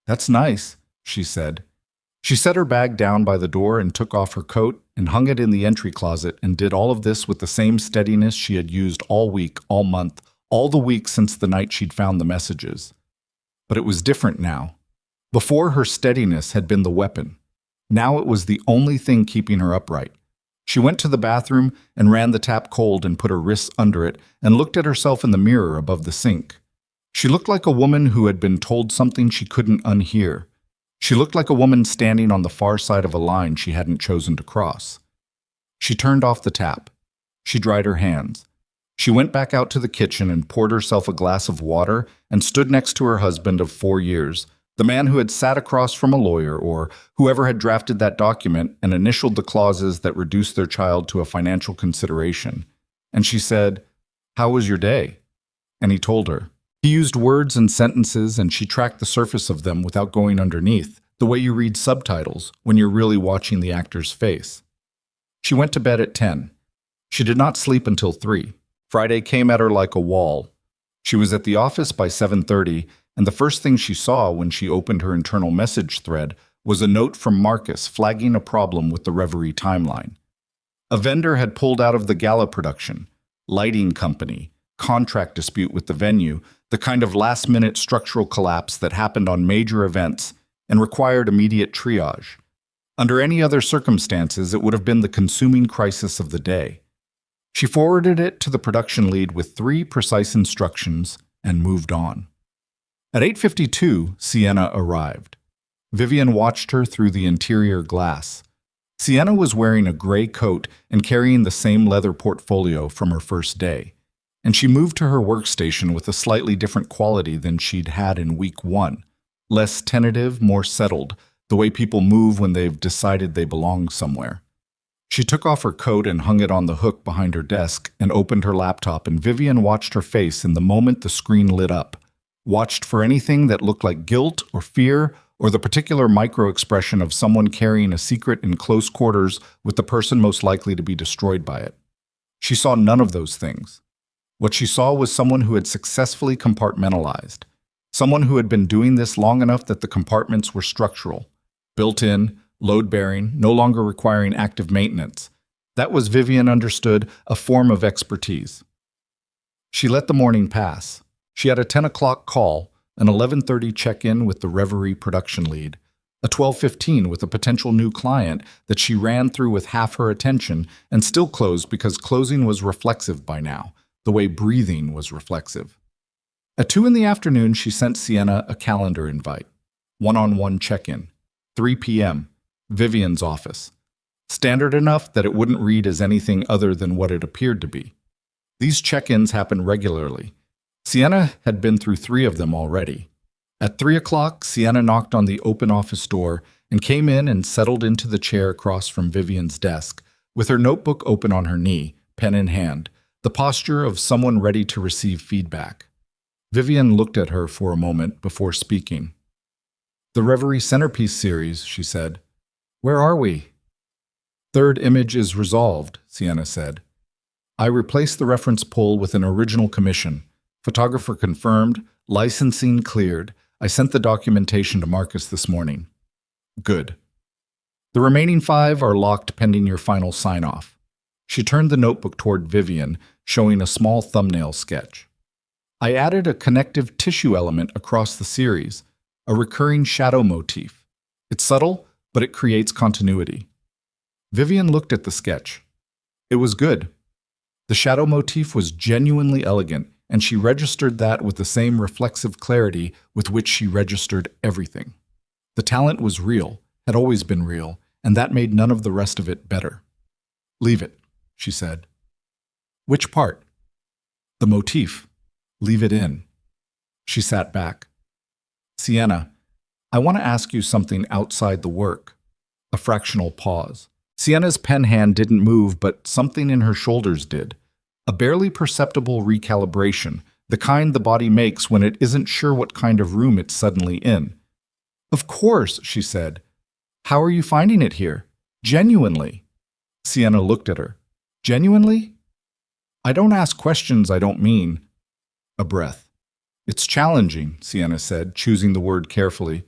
"That's nice," she said. She set her bag down by the door and took off her coat and hung it in the entry closet and did all of this with the same steadiness she had used all week, all month, all the week since the night she'd found the messages. But it was different now. Before, her steadiness had been the weapon. Now it was the only thing keeping her upright. She went to the bathroom and ran the tap cold and put her wrists under it and looked at herself in the mirror above the sink. She looked like a woman who had been told something she couldn't unhear. She looked like a woman standing on the far side of a line she hadn't chosen to cross. She turned off the tap. She dried her hands. She went back out to the kitchen and poured herself a glass of water and stood next to her husband of 4 years, the man who had sat across from a lawyer or whoever had drafted that document and initialed the clauses that reduced their child to a financial consideration. And she said, "How was your day?" And he told her. He used words and sentences, and she tracked the surface of them without going underneath, the way you read subtitles when you're really watching the actor's face. She went to bed at 10. She did not sleep until 3. Friday came at her like a wall. She was at the office by 7:30, and the first thing she saw when she opened her internal message thread was a note from Marcus flagging a problem with the Reverie timeline. A vendor had pulled out of the gala production, lighting company, contract dispute with the venue, the kind of last-minute structural collapse that happened on major events and required immediate triage. Under any other circumstances, it would have been the consuming crisis of the day. She forwarded it to the production lead with 3 precise instructions and moved on. At 8:52, Sienna arrived. Vivian watched her through the interior glass. Sienna was wearing a gray coat and carrying the same leather portfolio from her first day, and she moved to her workstation with a slightly different quality than she'd had in week 1. Less tentative, more settled, the way people move when they've decided they belong somewhere. She took off her coat and hung it on the hook behind her desk and opened her laptop, and Vivian watched her face in the moment the screen lit up, watched for anything that looked like guilt or fear or the particular micro-expression of someone carrying a secret in close quarters with the person most likely to be destroyed by it. She saw none of those things. What she saw was someone who had successfully compartmentalized, someone who had been doing this long enough that the compartments were structural, built-in, load-bearing, no longer requiring active maintenance. That was, Vivian understood, a form of expertise. She let the morning pass. She had a 10 o'clock call, an 11:30 check-in with the Reverie production lead, a 12:15 with a potential new client that she ran through with half her attention and still closed because closing was reflexive by now, the way breathing was reflexive. At 2 in the afternoon, she sent Sienna a calendar invite. One-on-one check-in. 3 p.m. Vivian's office. Standard enough that it wouldn't read as anything other than what it appeared to be. These check-ins happened regularly. Sienna had been through 3 of them already. At 3 o'clock, Sienna knocked on the open office door and came in and settled into the chair across from Vivian's desk, with her notebook open on her knee, pen in hand, the posture of someone ready to receive feedback. Vivian looked at her for a moment before speaking. "The Reverie Centerpiece series," she said. "Where are we?" "Third image is resolved," Sienna said. "I replaced the reference pull with an original commission. Photographer confirmed, licensing cleared. I sent the documentation to Marcus this morning." "Good. The remaining 5 are locked pending your final sign-off." She turned the notebook toward Vivian, showing a small thumbnail sketch. "I added a connective tissue element across the series, a recurring shadow motif. It's subtle, but it creates continuity." Vivian looked at the sketch. It was good. The shadow motif was genuinely elegant, and she registered that with the same reflexive clarity with which she registered everything. The talent was real, had always been real, and that made none of the rest of it better. "Leave it," she said. "Which part?" "The motif. Leave it in." She sat back. "Sienna, I want to ask you something outside the work." A fractional pause. Sienna's pen hand didn't move, but something in her shoulders did. A barely perceptible recalibration, the kind the body makes when it isn't sure what kind of room it's suddenly in. "Of course," she said. "How are you finding it here? Genuinely." Sienna looked at her. "Genuinely?" "I don't ask questions I don't mean." A breath. "It's challenging," Sienna said, choosing the word carefully.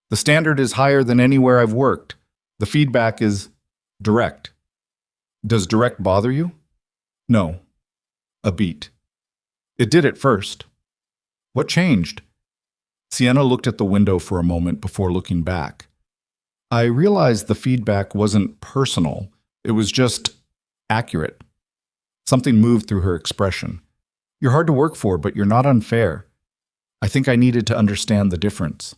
"The standard is higher than anywhere I've worked. The feedback is direct." "Does direct bother you?" "No." A beat. "It did at first." "What changed?" Sienna looked at the window for a moment before looking back. "I realized the feedback wasn't personal. It was just accurate." Something moved through her expression. "You're hard to work for, but you're not unfair. I think I needed to understand the difference."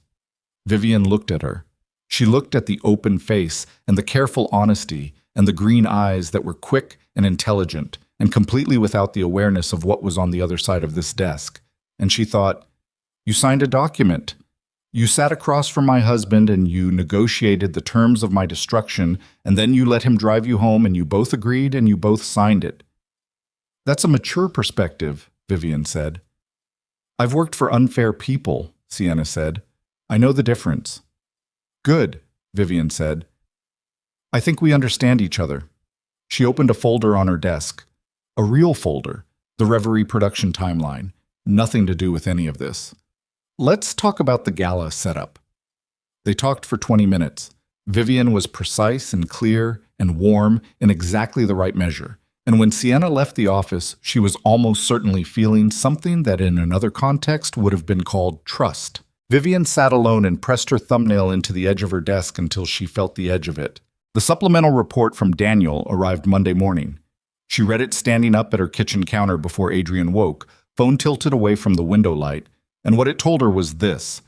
Vivian looked at her. She looked at the open face and the careful honesty and the green eyes that were quick and intelligent and completely without the awareness of what was on the other side of this desk. And she thought, "You signed a document. You sat across from my husband and you negotiated the terms of my destruction, and then you let him drive you home and you both agreed and you both signed it." "That's a mature perspective," Vivian said. "I've worked for unfair people," Sienna said. "I know the difference." "Good," Vivian said. "I think we understand each other." She opened a folder on her desk. A real folder, the Reverie production timeline. Nothing to do with any of this. "Let's talk about the gala setup." They talked for 20 minutes. Vivian was precise and clear and warm in exactly the right measure. And when Sienna left the office, she was almost certainly feeling something that in another context would have been called trust. Vivian sat alone and pressed her thumbnail into the edge of her desk until she felt the edge of it. The supplemental report from Daniel arrived Monday morning. She read it standing up at her kitchen counter before Adrian woke, phone tilted away from the window light, and what it told her was this.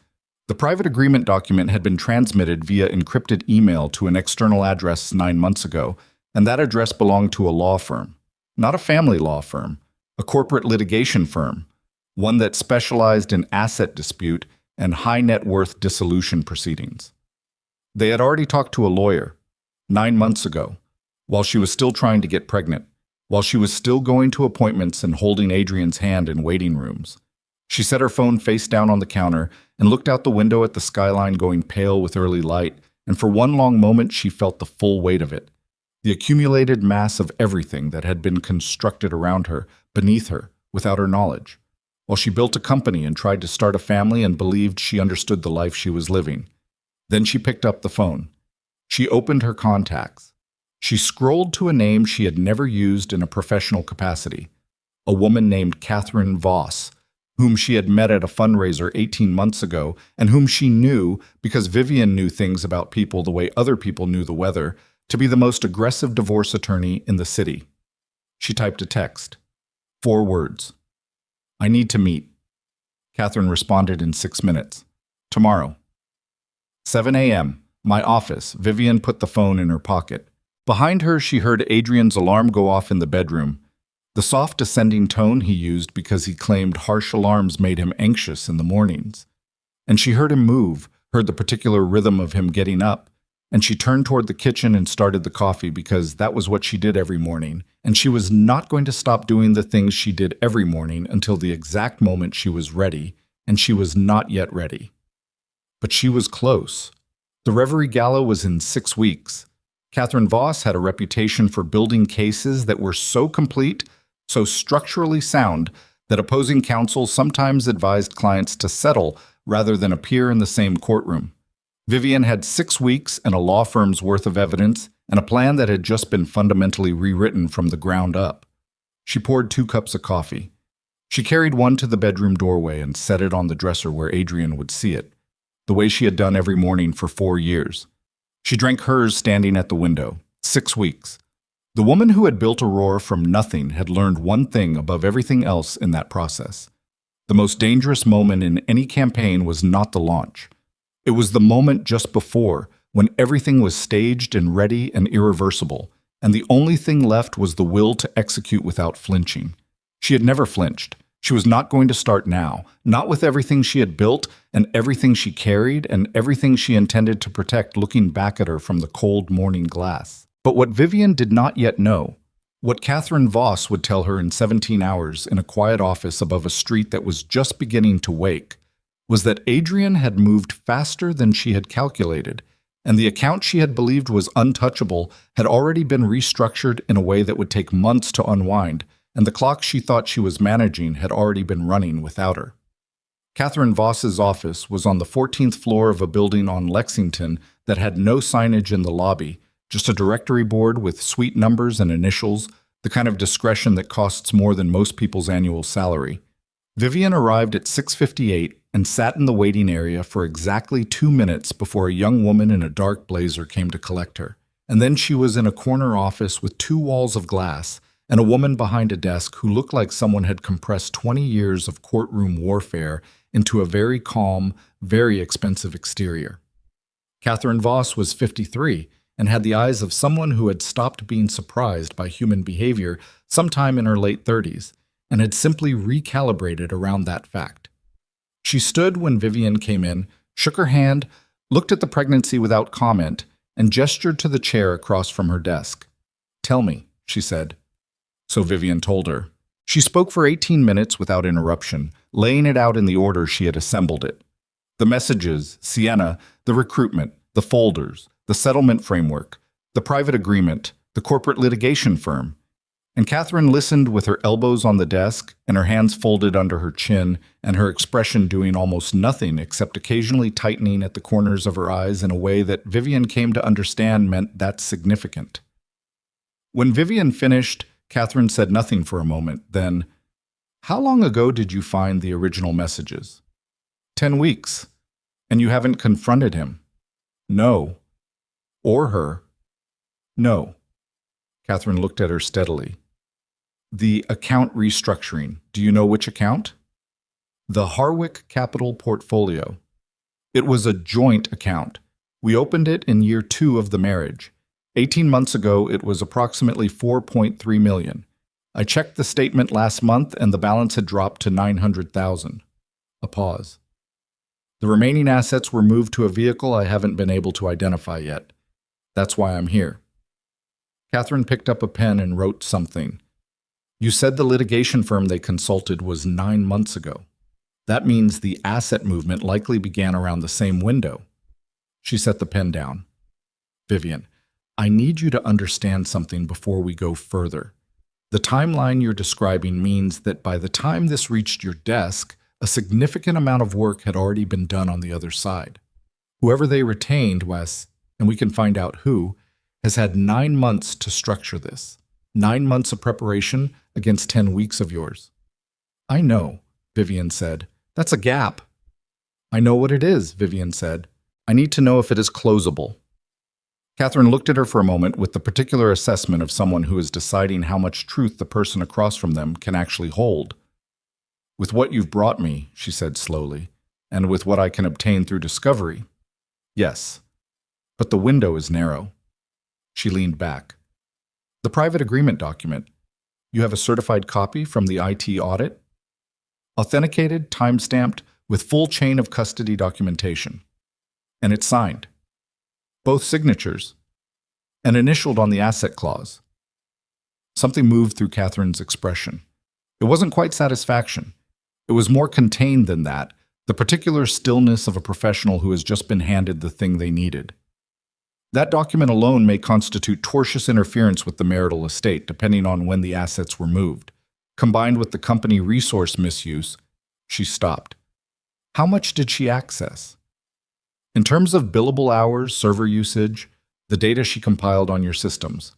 The private agreement document had been transmitted via encrypted email to an external address 9 months ago, and that address belonged to a law firm. Not a family law firm, a corporate litigation firm, one that specialized in asset dispute and high net worth dissolution proceedings. They had already talked to a lawyer 9 months ago, while she was still trying to get pregnant, while she was still going to appointments and holding Adrian's hand in waiting rooms. She set her phone face down on the counter and looked out the window at the skyline going pale with early light, and for one long moment she felt the full weight of it. The accumulated mass of everything that had been constructed around her, beneath her, without her knowledge. While she built a company and tried to start a family and believed she understood the life she was living. Then she picked up the phone. She opened her contacts. She scrolled to a name she had never used in a professional capacity. A woman named Catherine Voss, whom she had met at a fundraiser 18 months ago and whom she knew, because Vivian knew things about people the way other people knew the weather, to be the most aggressive divorce attorney in the city. She typed a text. 4 words. I need to meet. Catherine responded in 6 minutes. Tomorrow. 7 a.m. My office. Vivian put the phone in her pocket. Behind her, she heard Adrian's alarm go off in the bedroom. The soft descending tone he used because he claimed harsh alarms made him anxious in the mornings. And she heard him move, heard the particular rhythm of him getting up, and she turned toward the kitchen and started the coffee because that was what she did every morning, and she was not going to stop doing the things she did every morning until the exact moment she was ready, and she was not yet ready. But she was close. The Reverie Gala was in 6 weeks. Catherine Voss had a reputation for building cases that were so complete, so structurally sound, that opposing counsel sometimes advised clients to settle rather than appear in the same courtroom. Vivian had 6 weeks and a law firm's worth of evidence and a plan that had just been fundamentally rewritten from the ground up. She poured 2 cups of coffee. She carried one to the bedroom doorway and set it on the dresser where Adrian would see it, the way she had done every morning for 4 years. She drank hers standing at the window. 6 weeks. The woman who had built Aurora from nothing had learned one thing above everything else in that process. The most dangerous moment in any campaign was not the launch. It was the moment just before, when everything was staged and ready and irreversible, and the only thing left was the will to execute without flinching. She had never flinched. She was not going to start now, not with everything she had built and everything she carried and everything she intended to protect looking back at her from the cold morning glass. But what Vivian did not yet know, what Catherine Voss would tell her in 17 hours in a quiet office above a street that was just beginning to wake, was that Adrian had moved faster than she had calculated, and the account she had believed was untouchable had already been restructured in a way that would take months to unwind, and the clock she thought she was managing had already been running without her. Catherine Voss's office was on the 14th floor of a building on Lexington that had no signage in the lobby, just a directory board with suite numbers and initials, the kind of discretion that costs more than most people's annual salary. Vivian arrived at 6:58 and sat in the waiting area for exactly 2 minutes before a young woman in a dark blazer came to collect her. And then she was in a corner office with 2 walls of glass and a woman behind a desk who looked like someone had compressed 20 years of courtroom warfare into a very calm, very expensive exterior. Catherine Voss was 53 and had the eyes of someone who had stopped being surprised by human behavior sometime in her late 30s and had simply recalibrated around that fact. She stood when Vivian came in, shook her hand, looked at the pregnancy without comment, and gestured to the chair across from her desk. "Tell me," she said. So Vivian told her. She spoke for 18 minutes without interruption, laying it out in the order she had assembled it. The messages, Sienna, the recruitment, the folders, the settlement framework, the private agreement, the corporate litigation firm. And Catherine listened with her elbows on the desk and her hands folded under her chin and her expression doing almost nothing except occasionally tightening at the corners of her eyes in a way that Vivian came to understand meant that's significant. When Vivian finished, Catherine said nothing for a moment, then, "How long ago did you find the original messages?" 10 weeks. And you haven't confronted him?" "No." "Or her?" "No." Catherine looked at her steadily. The account restructuring. Do you know which account? The Harwick Capital Portfolio. It was a joint account. We opened it in year 2 of the marriage. 18 months ago, it was approximately 4.3 million. I checked the statement last month and the balance had dropped to 900,000. A pause. The remaining assets were moved to a vehicle I haven't been able to identify yet. That's why I'm here. Catherine picked up a pen and wrote something. You said the litigation firm they consulted was 9 months ago. That means the asset movement likely began around the same window. She set the pen down. Vivian, I need you to understand something before we go further. The timeline you're describing means that by the time this reached your desk, a significant amount of work had already been done on the other side. Whoever they retained, Wes, and we can find out who, has had 9 months to structure this. 9 months of preparation against 10 weeks of yours. I know, Vivian said. That's a gap. I know what it is, Vivian said. I need to know if it is closable. Catherine looked at her for a moment with the particular assessment of someone who is deciding how much truth the person across from them can actually hold. With what you've brought me, she said slowly, and with what I can obtain through discovery, yes. But the window is narrow. She leaned back. The private agreement document. You have a certified copy from the IT audit? Authenticated, time-stamped, with full chain of custody documentation. And it's signed. Both signatures. And initialed on the asset clause. Something moved through Catherine's expression. It wasn't quite satisfaction. It was more contained than that, the particular stillness of a professional who has just been handed the thing they needed. That document alone may constitute tortious interference with the marital estate, depending on when the assets were moved. Combined with the company resource misuse, she stopped. How much did she access? In terms of billable hours, server usage, the data she compiled on your systems.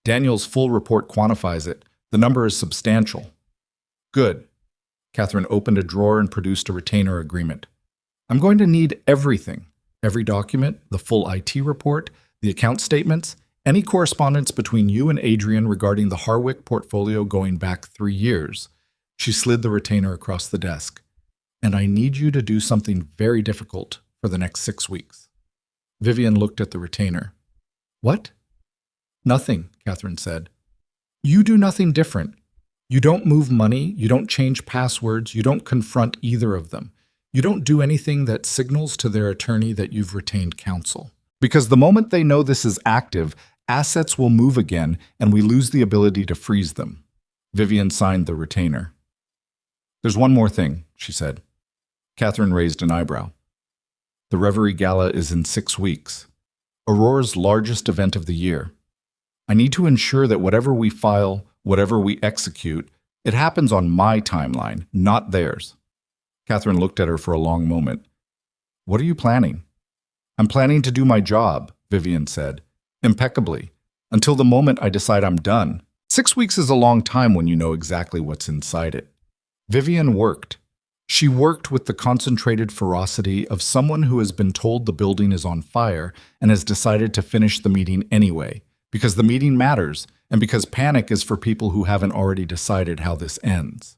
Daniel's full report quantifies it. The number is substantial. Good. Catherine opened a drawer and produced a retainer agreement. I'm going to need everything. Every document, the full IT report, the account statements, any correspondence between you and Adrian regarding the Harwick portfolio going back 3 years. She slid the retainer across the desk. And I need you to do something very difficult for the next 6 weeks. Vivian looked at the retainer. What? Nothing, Catherine said. You do nothing different. You don't move money, you don't change passwords, you don't confront either of them. You don't do anything that signals to their attorney that you've retained counsel. Because the moment they know this is active, assets will move again and we lose the ability to freeze them. Vivian signed the retainer. There's one more thing, she said. Catherine raised an eyebrow. The Reverie Gala is in 6 weeks. Aurora's largest event of the year. I need to ensure that whatever we file, whatever we execute, it happens on my timeline, not theirs. Catherine looked at her for a long moment. What are you planning? I'm planning to do my job, Vivian said, impeccably, until the moment I decide I'm done. 6 weeks is a long time when you know exactly what's inside it. Vivian worked. She worked with the concentrated ferocity of someone who has been told the building is on fire and has decided to finish the meeting anyway, because the meeting matters and because panic is for people who haven't already decided how this ends.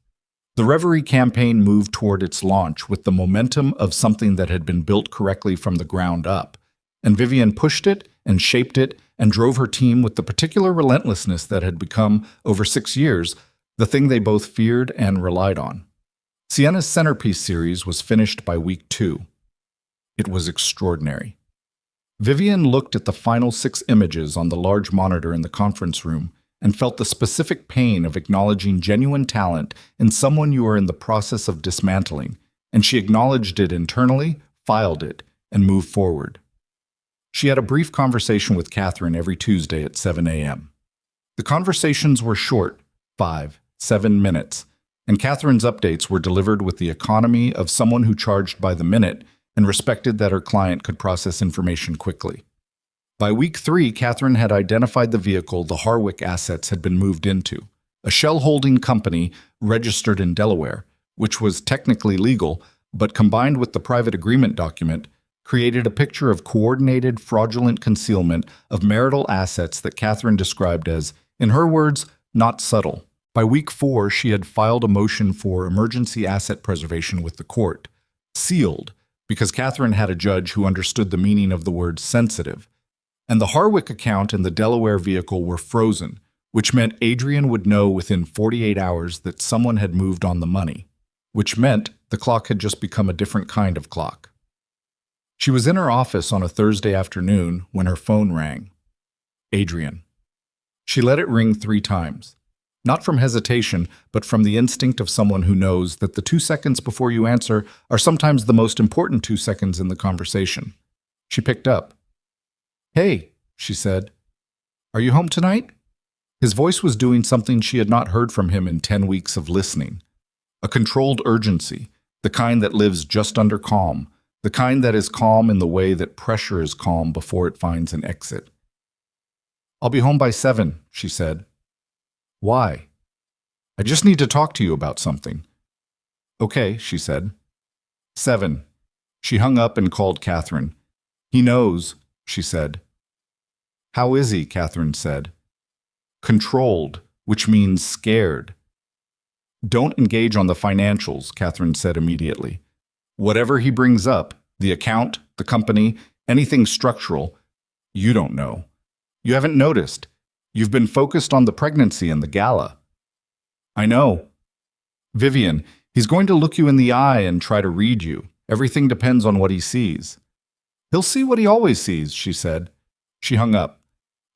The Reverie campaign moved toward its launch with the momentum of something that had been built correctly from the ground up, and Vivian pushed it and shaped it and drove her team with the particular relentlessness that had become, over 6 years, the thing they both feared and relied on. Sienna's centerpiece series was finished by week 2. It was extraordinary. Vivian looked at the final 6 images on the large monitor in the conference room and felt the specific pain of acknowledging genuine talent in someone you are in the process of dismantling, and she acknowledged it internally, filed it, and moved forward. She had a brief conversation with Catherine every Tuesday at 7 a.m. The conversations were short, 5-7 minutes, and Catherine's updates were delivered with the economy of someone who charged by the minute and respected that her client could process information quickly. By week 3, Catherine had identified the vehicle the Harwick assets had been moved into, a shell-holding company registered in Delaware, which was technically legal, but combined with the private agreement document, created a picture of coordinated, fraudulent concealment of marital assets that Catherine described as, in her words, not subtle. By week 4, she had filed a motion for emergency asset preservation with the court, sealed, because Catherine had a judge who understood the meaning of the word sensitive. And the Harwick account and the Delaware vehicle were frozen, which meant Adrian would know within 48 hours that someone had moved on the money, which meant the clock had just become a different kind of clock. She was in her office on a Thursday afternoon when her phone rang. Adrian. She let it ring 3 times. Not from hesitation, but from the instinct of someone who knows that the 2 seconds before you answer are sometimes the most important 2 seconds in the conversation. She picked up. "Hey," she said. "Are you home tonight?" His voice was doing something she had not heard from him in 10 weeks of listening. A controlled urgency, the kind that lives just under calm, the kind that is calm in the way that pressure is calm before it finds an exit. "I'll be home by 7, she said. "Why?" "I just need to talk to you about something." "Okay," she said. 7. She hung up and called Catherine. "He knows," she said. "How is he?" Catherine said. "Controlled, which means scared." "Don't engage on the financials," Catherine said immediately. "Whatever he brings up, the account, the company, anything structural, you don't know. You haven't noticed. You've been focused on the pregnancy and the gala." "I know." "Vivian, he's going to look you in the eye and try to read you. Everything depends on what he sees." "He'll see what he always sees," she said. She hung up.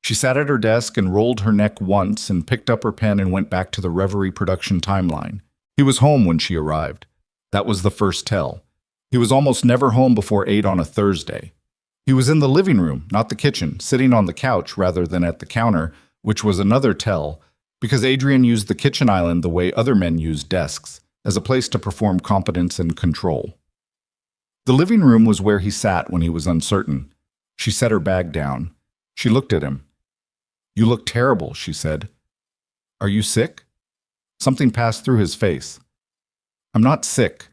She sat at her desk and rolled her neck once and picked up her pen and went back to the Reverie production timeline. He was home when she arrived. That was the first tell. He was almost never home before 8 on a Thursday. He was in the living room, not the kitchen, sitting on the couch rather than at the counter, which was another tell, because Adrian used the kitchen island the way other men used desks, as a place to perform competence and control. The living room was where he sat when he was uncertain. She set her bag down. She looked at him. "You look terrible," she said. "Are you sick?" Something passed through his face. "I'm not sick."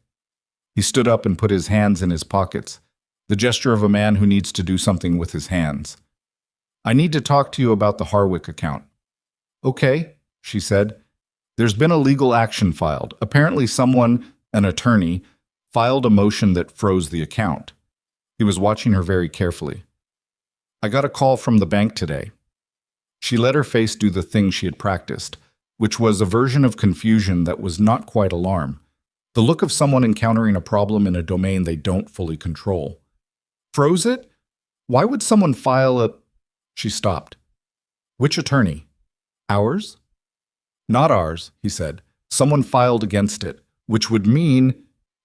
He stood up and put his hands in his pockets, the gesture of a man who needs to do something with his hands. "I need to talk to you about the Harwick account." "Okay," she said. "There's been a legal action filed. Apparently someone, an attorney, filed a motion that froze the account." He was watching her very carefully. "I got a call from the bank today." She let her face do the thing she had practiced, which was a version of confusion that was not quite alarm, the look of someone encountering a problem in a domain they don't fully control. "Froze it? Why would someone file a—" She stopped. "Which attorney? Ours?" "Not ours," he said. "Someone filed against it, which would mean—"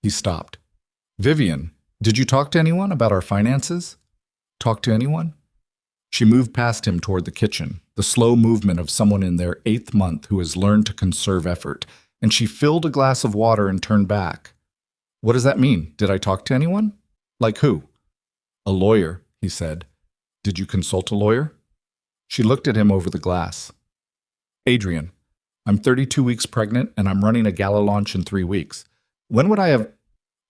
He stopped. "Vivian, did you talk to anyone about our finances?" "Talk to anyone?" She moved past him toward the kitchen, the slow movement of someone in their 8th month who has learned to conserve effort, and she filled a glass of water and turned back. "What does that mean? Did I talk to anyone? Like who?" "A lawyer," he said. "Did you consult a lawyer?" She looked at him over the glass. "Adrian, I'm 32 weeks pregnant and I'm running a gala launch in 3 weeks. When would I have—"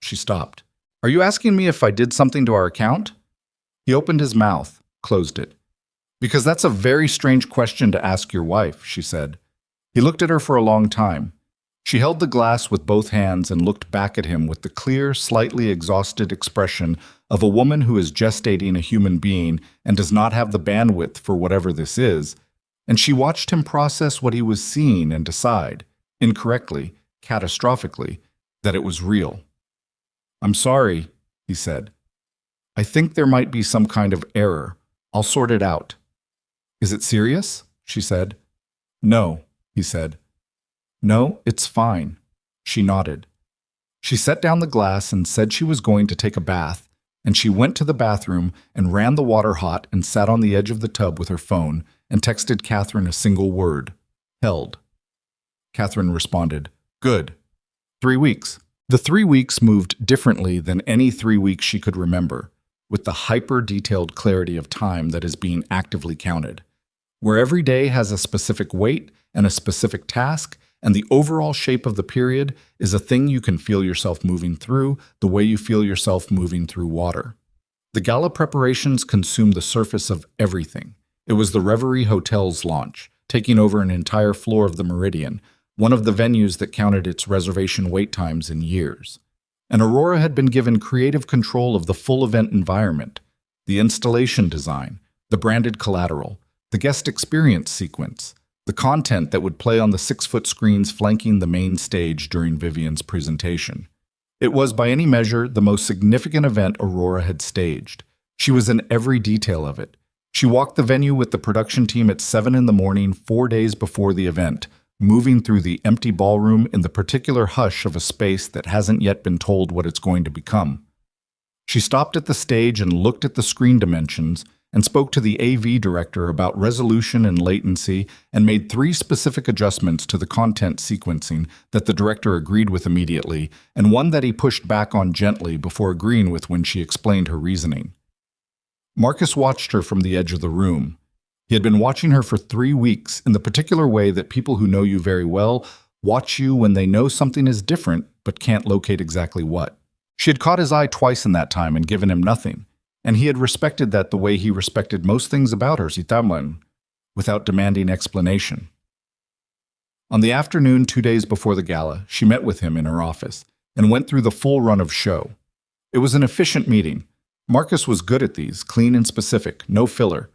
She stopped. "Are you asking me if I did something to our account?" He opened his mouth, closed it. "Because that's a very strange question to ask your wife," she said. He looked at her for a long time. She held the glass with both hands and looked back at him with the clear, slightly exhausted expression of a woman who is gestating a human being and does not have the bandwidth for whatever this is, and she watched him process what he was seeing and decide, incorrectly, catastrophically, that it was real. "I'm sorry," he said. "I think there might be some kind of error. I'll sort it out." "Is it serious?" she said. "No," he said. "No, it's fine." She nodded. She set down the glass and said she was going to take a bath, and she went to the bathroom and ran the water hot and sat on the edge of the tub with her phone and texted Catherine a single word: "Held." Catherine responded, "Good. 3 weeks." The 3 weeks moved differently than any 3 weeks she could remember, with the hyper-detailed clarity of time that is being actively counted, where every day has a specific weight and a specific task, and the overall shape of the period is a thing you can feel yourself moving through, the way you feel yourself moving through water. The gala preparations consumed the surface of everything. It was the Reverie Hotel's launch, taking over an entire floor of the Meridian, one of the venues that counted its reservation wait times in years. And Aurora had been given creative control of the full event environment, the installation design, the branded collateral, the guest experience sequence, the content that would play on the 6-foot screens flanking the main stage during Vivian's presentation. It was, by any measure, the most significant event Aurora had staged. She was in every detail of it. She walked the venue with the production team at 7 in the morning, 4 days before the event, moving through the empty ballroom in the particular hush of a space that hasn't yet been told what it's going to become. She stopped at the stage and looked at the screen dimensions and spoke to the AV director about resolution and latency and made 3 specific adjustments to the content sequencing that the director agreed with immediately and one that he pushed back on gently before agreeing with when she explained her reasoning. Marcus watched her from the edge of the room. He had been watching her for 3 weeks in the particular way that people who know you very well watch you when they know something is different but can't locate exactly what. She had caught his eye twice in that time and given him nothing, and he had respected that the way he respected most things about her, Sitamlan, without demanding explanation. On the afternoon 2 days before the gala, she met with him in her office and went through the full run of show. It was an efficient meeting. Marcus was good at these, clean and specific, no filler.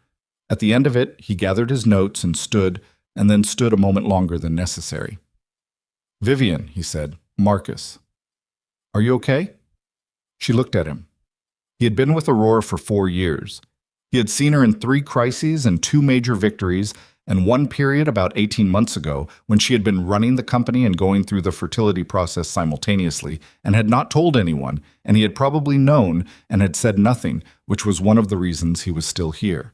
At the end of it, he gathered his notes and then stood a moment longer than necessary. "Vivian," he said, "Marcus. Are you okay?" She looked at him. He had been with Aurora for 4 years. He had seen her in 3 crises and 2 major victories, and one period about 18 months ago when she had been running the company and going through the fertility process simultaneously and had not told anyone, and he had probably known and had said nothing, which was one of the reasons he was still here.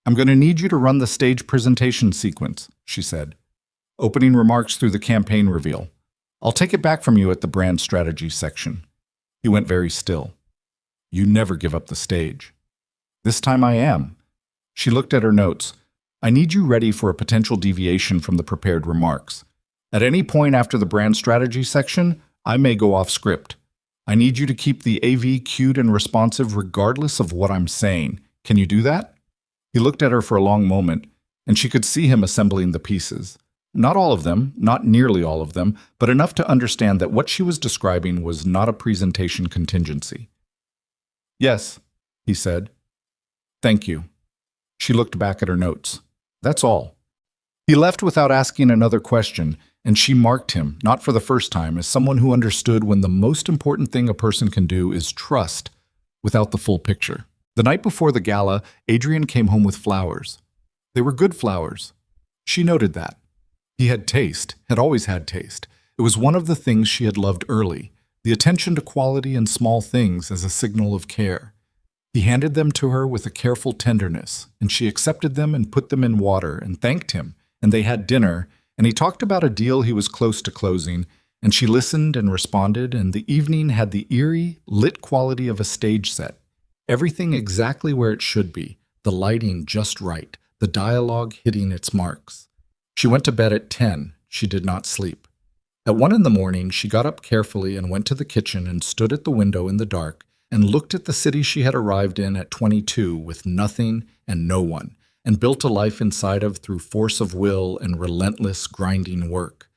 "I'm going to need you to run the stage presentation sequence," she said. "Opening remarks through the campaign reveal. I'll take it back from you at the brand strategy section." He went very still. "You never give up the stage." "This time I am." She looked at her notes. "I need you ready for a potential deviation from the prepared remarks. At any point after the brand strategy section, I may go off script. I need you to keep the AV cued and responsive regardless of what I'm saying. Can you do that?" He looked at her for a long moment, and she could see him assembling the pieces. Not all of them, not nearly all of them, but enough to understand that what she was describing was not a presentation contingency. "Yes," he said. "Thank you." She looked back at her notes. "That's all." He left without asking another question, and she marked him, not for the first time, as someone who understood when the most important thing a person can do is trust without the full picture. The night before the gala, Adrian came home with flowers. They were good flowers. She noted that. He had taste, had always had taste. It was one of the things she had loved early, the attention to quality and small things as a signal of care. He handed them to her with a careful tenderness, and she accepted them and put them in water and thanked him, and they had dinner, and he talked about a deal he was close to closing, and she listened and responded, and the evening had the eerie, lit quality of a stage set. Everything exactly where it should be, the lighting just right, the dialogue hitting its marks. She went to bed at 10. She did not sleep. At 1 in the morning, she got up carefully and went to the kitchen and stood at the window in the dark and looked at the city she had arrived in at 22 with nothing and no one, and built a life inside of through force of will and relentless grinding work.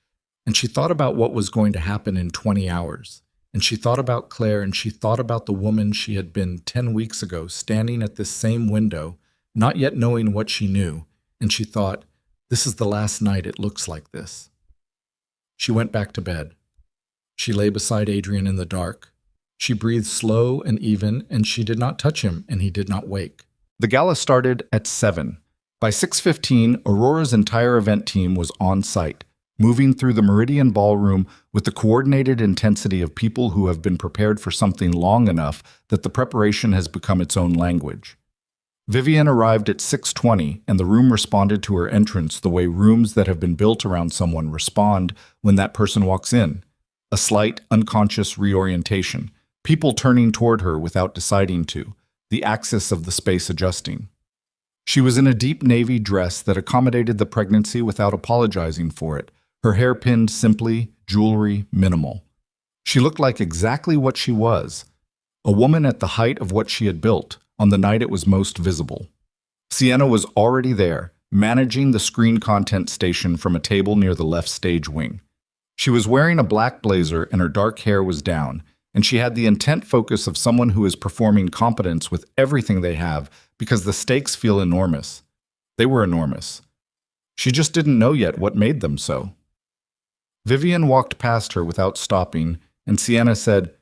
And she thought about what was going to happen in 20 hours. And she thought about Claire, and she thought about the woman she had been 10 weeks ago standing at this same window, not yet knowing what she knew, and she thought, this is the last night it looks like this. She went back to bed. She lay beside Adrian in the dark. She breathed slow and even, and she did not touch him, and he did not wake. The gala started at 7. By 6:15, Aurora's entire event team was on site, moving through the Meridian Ballroom with the coordinated intensity of people who have been prepared for something long enough that the preparation has become its own language. Vivian arrived at 6:20, and the room responded to her entrance the way rooms that have been built around someone respond when that person walks in. A slight, unconscious reorientation, people turning toward her without deciding to, the axis of the space adjusting. She was in a deep navy dress that accommodated the pregnancy without apologizing for it, her hair pinned simply, jewelry minimal. She looked like exactly what she was, a woman at the height of what she had built, on the night it was most visible. Sienna was already there, managing the screen content station from a table near the left stage wing. She was wearing a black blazer and her dark hair was down, and she had the intent focus of someone who is performing competence with everything they have because the stakes feel enormous. They were enormous. She just didn't know yet what made them so. Vivian walked past her without stopping, and Sienna said,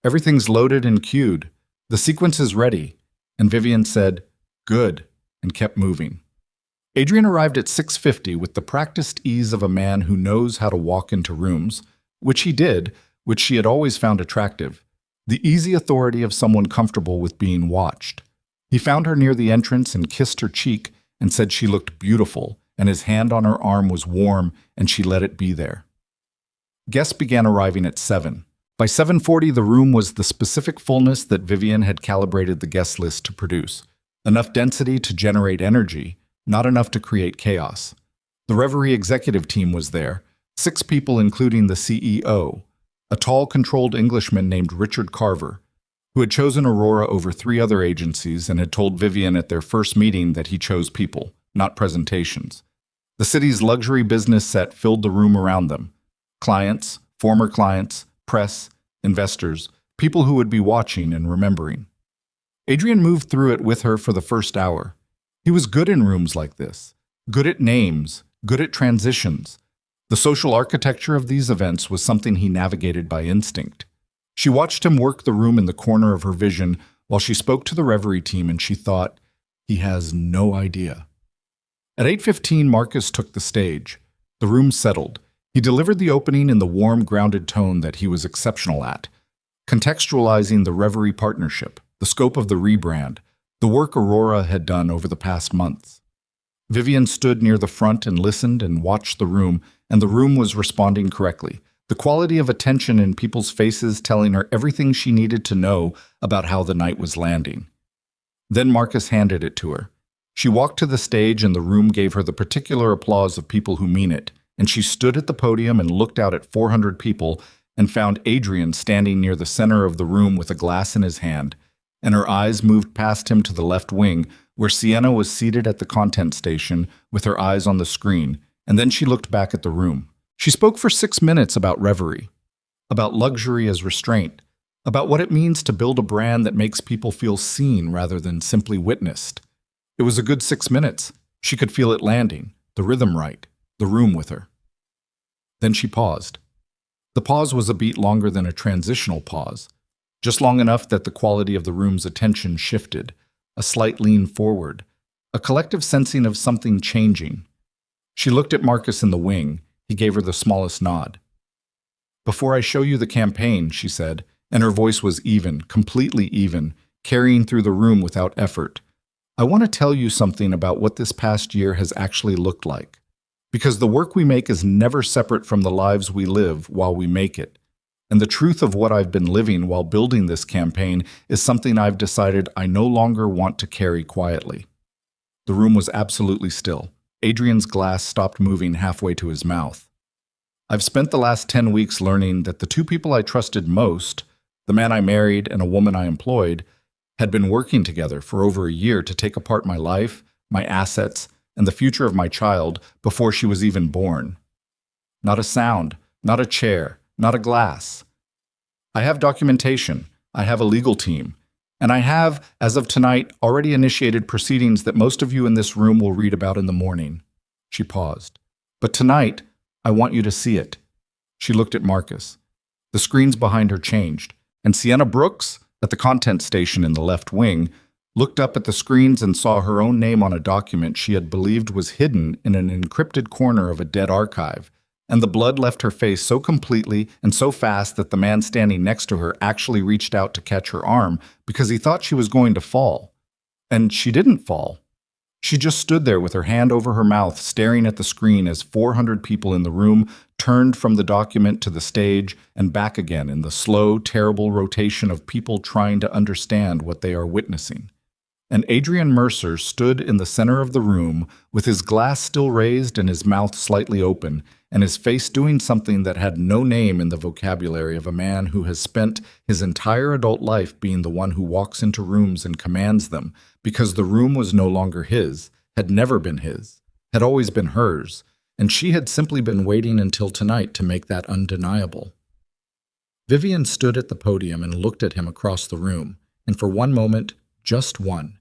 "Everything's loaded and queued. The sequence is ready." And Vivian said, "Good," and kept moving. Adrian arrived at 6:50 with the practiced ease of a man who knows how to walk into rooms, which he did, which she had always found attractive, the easy authority of someone comfortable with being watched. He found her near the entrance and kissed her cheek and said she looked beautiful, and his hand on her arm was warm, and she let it be there. Guests began arriving at 7. By 7:40, the room was the specific fullness that Vivian had calibrated the guest list to produce. Enough density to generate energy, not enough to create chaos. The Reverie executive team was there, 6 people including the CEO, a tall, controlled Englishman named Richard Carver, who had chosen Aurora over 3 other agencies and had told Vivian at their first meeting that he chose people, not presentations. The city's luxury business set filled the room around them. Clients, former clients, press, investors, people who would be watching and remembering. Adrian moved through it with her for the first hour. He was good in rooms like this, good at names, good at transitions. The social architecture of these events was something he navigated by instinct. She watched him work the room in the corner of her vision while she spoke to the Reverie team, and she thought, he has no idea. At 8:15, Marcus took the stage. The room settled. He delivered the opening in the warm, grounded tone that he was exceptional at, contextualizing the Reverie partnership, the scope of the rebrand, the work Aurora had done over the past months. Vivian stood near the front and listened and watched the room, and the room was responding correctly. The quality of attention in people's faces telling her everything she needed to know about how the night was landing. Then Marcus handed it to her. She walked to the stage and the room gave her the particular applause of people who mean it, and she stood at the podium and looked out at 400 people and found Adrian standing near the center of the room with a glass in his hand, and her eyes moved past him to the left wing, where Sienna was seated at the content station with her eyes on the screen, and then she looked back at the room. She spoke for 6 minutes about Reverie, about luxury as restraint, about what it means to build a brand that makes people feel seen rather than simply witnessed. It was a good 6 minutes. She could feel it landing, the rhythm right, the room with her. Then she paused. The pause was a beat longer than a transitional pause, just long enough that the quality of the room's attention shifted, a slight lean forward, a collective sensing of something changing. She looked at Marcus in the wing. He gave her the smallest nod. "Before I show you the campaign," she said, and her voice was even, completely even, carrying through the room without effort, "I want to tell you something about what this past year has actually looked like. Because the work we make is never separate from the lives we live while we make it. And the truth of what I've been living while building this campaign is something I've decided I no longer want to carry quietly." The room was absolutely still. Adrian's glass stopped moving halfway to his mouth. "I've spent the last 10 weeks learning that the 2 people I trusted most, the man I married and a woman I employed, had been working together for over a year to take apart my life, my assets, and the future of my child before she was even born. Not a sound, not a chair, not a glass. I have documentation, I have a legal team, and I have, as of tonight, already initiated proceedings that most of you in this room will read about in the morning." She paused. "But tonight, I want you to see it." She looked at Marcus. The screens behind her changed, and Sienna Brooks, at the content station in the left wing, looked up at the screens and saw her own name on a document she had believed was hidden in an encrypted corner of a dead archive, and the blood left her face so completely and so fast that the man standing next to her actually reached out to catch her arm because he thought she was going to fall. And she didn't fall. She just stood there with her hand over her mouth, staring at the screen as 400 people in the room turned from the document to the stage and back again in the slow, terrible rotation of people trying to understand what they are witnessing. And Adrian Mercer stood in the center of the room with his glass still raised and his mouth slightly open, and his face doing something that had no name in the vocabulary of a man who has spent his entire adult life being the one who walks into rooms and commands them, because the room was no longer his, had never been his. had always been hers, and she had simply been waiting until tonight to make that undeniable. Vivian stood at the podium and looked at him across the room, and for one moment, just one,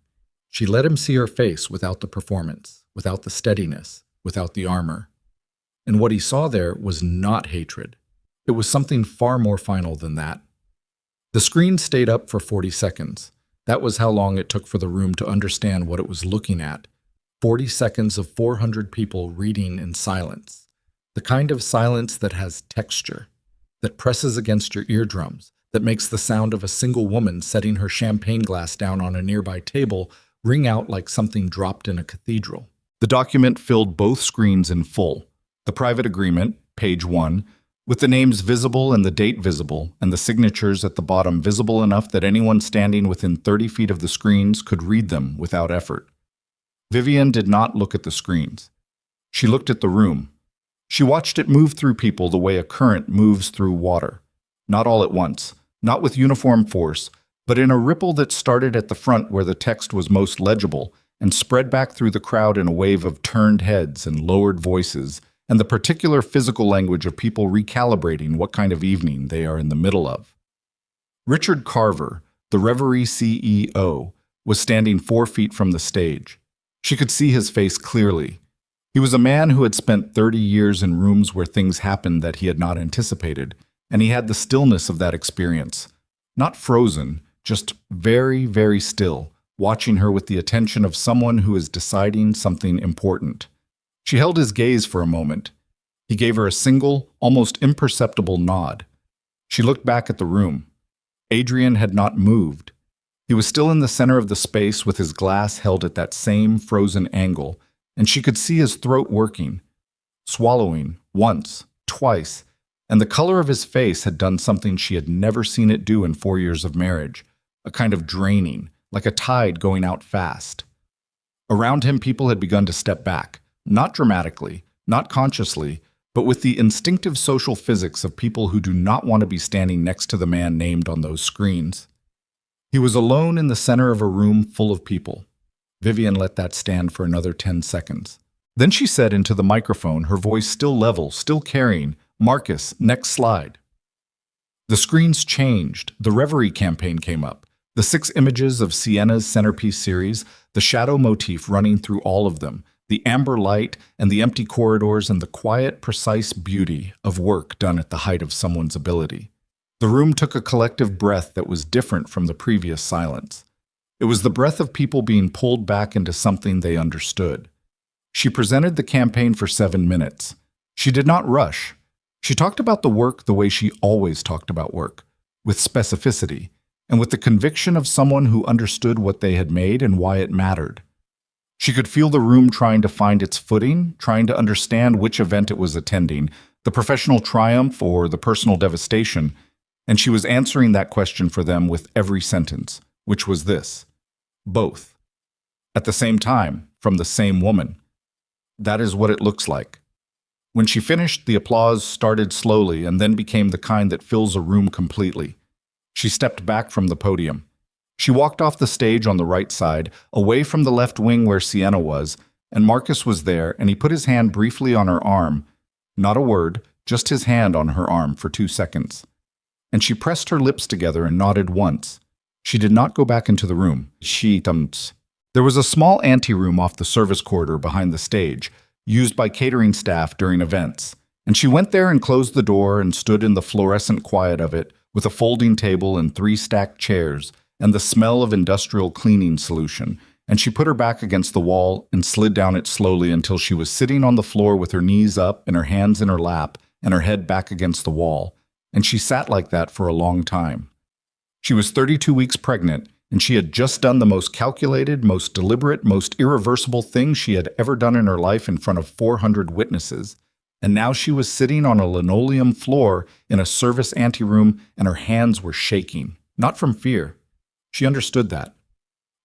she let him see her face without the performance, without the steadiness, without the armor. And what he saw there was not hatred. It was something far more final than that. The screen stayed up for 40 seconds. That was how long it took for the room to understand what it was looking at. 40 seconds of 400 people reading in silence. The kind of silence that has texture, that presses against your eardrums, that makes the sound of a single woman setting her champagne glass down on a nearby table ring out like something dropped in a cathedral. The document filled both screens in full. The private agreement, page 1, with the names visible and the date visible, and the signatures at the bottom visible enough that anyone standing within 30 feet of the screens could read them without effort. Vivian did not look at the screens. She looked at the room. She watched it move through people the way a current moves through water. Not all at once, not with uniform force, but in a ripple that started at the front where the text was most legible and spread back through the crowd in a wave of turned heads and lowered voices, and the particular physical language of people recalibrating what kind of evening they are in the middle of. Richard Carver, the Reverie CEO, was standing 4 feet from the stage. She could see his face clearly. He was a man who had spent 30 years in rooms where things happened that he had not anticipated, and he had the stillness of that experience. Not frozen, just very, very still, watching her with the attention of someone who is deciding something important. She held his gaze for a moment. He gave her a single, almost imperceptible nod. She looked back at the room. Adrian had not moved. He was still in the center of the space with his glass held at that same frozen angle, and she could see his throat working, swallowing, once, twice, and the color of his face had done something she had never seen it do in 4 years of marriage, a kind of draining, like a tide going out fast. Around him, people had begun to step back. Not dramatically, not consciously, but with the instinctive social physics of people who do not want to be standing next to the man named on those screens. He was alone in the center of a room full of people. Vivian let that stand for another 10 seconds. Then she said into the microphone, her voice still level, still carrying, "Marcus, next slide." The screens changed. The Reverie campaign came up. The 6 images of Sienna's centerpiece series, the shadow motif running through all of them, the amber light and the empty corridors and the quiet, precise beauty of work done at the height of someone's ability. The room took a collective breath that was different from the previous silence. It was the breath of people being pulled back into something they understood. She presented the campaign for 7 minutes. She did not rush. She talked about the work the way she always talked about work, with specificity, and with the conviction of someone who understood what they had made and why it mattered. She could feel the room trying to find its footing, trying to understand which event it was attending, the professional triumph or the personal devastation, and she was answering that question for them with every sentence, which was this: both. At the same time, from the same woman. That is what it looks like. When she finished, the applause started slowly and then became the kind that fills a room completely. She stepped back from the podium. She walked off the stage on the right side, away from the left wing where Sienna was, and Marcus was there, and he put his hand briefly on her arm. Not a word, just his hand on her arm for 2 seconds. And she pressed her lips together and nodded once. She did not go back into the room. There was a small anteroom off the service corridor behind the stage, used by catering staff during events, and she went there and closed the door and stood in the fluorescent quiet of it, with a folding table and 3 stacked chairs, and the smell of industrial cleaning solution, and she put her back against the wall and slid down it slowly until she was sitting on the floor with her knees up and her hands in her lap and her head back against the wall, and she sat like that for a long time. She was 32 weeks pregnant, and she had just done the most calculated, most deliberate, most irreversible thing she had ever done in her life in front of 400 witnesses, and now she was sitting on a linoleum floor in a service anteroom, and her hands were shaking, not from fear. She understood that,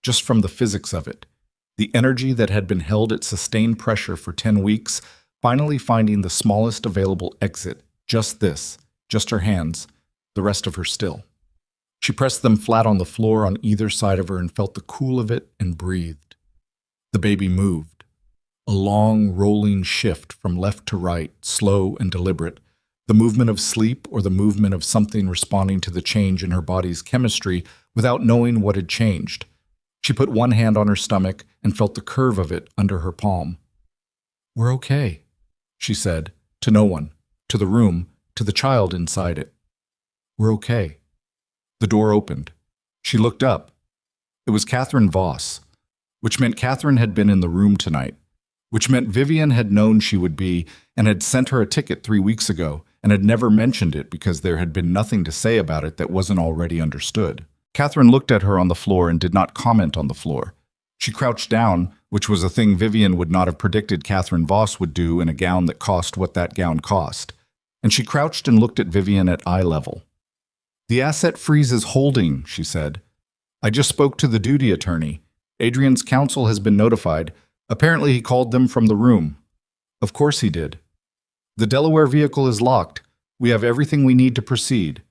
just from the physics of it. The energy that had been held at sustained pressure for 10 weeks, finally finding the smallest available exit, just this, just her hands, the rest of her still. She pressed them flat on the floor on either side of her and felt the cool of it and breathed. The baby moved. A long, rolling shift from left to right, slow and deliberate. The movement of sleep or the movement of something responding to the change in her body's chemistry without knowing what had changed. She put one hand on her stomach and felt the curve of it under her palm. "We're okay," she said, to no one, to the room, to the child inside it. "We're okay." The door opened. She looked up. It was Catherine Voss, which meant Catherine had been in the room tonight, which meant Vivian had known she would be and had sent her a ticket 3 weeks ago and had never mentioned it because there had been nothing to say about it that wasn't already understood. Catherine looked at her on the floor and did not comment on the floor. She crouched down, which was a thing Vivian would not have predicted Catherine Voss would do in a gown that cost what that gown cost. And she crouched and looked at Vivian at eye level. "The asset freeze is holding," she said. "I just spoke to the duty attorney. Adrian's counsel has been notified. Apparently he called them from the room." "Of course he did." "The Delaware vehicle is locked. We have everything we need to proceed."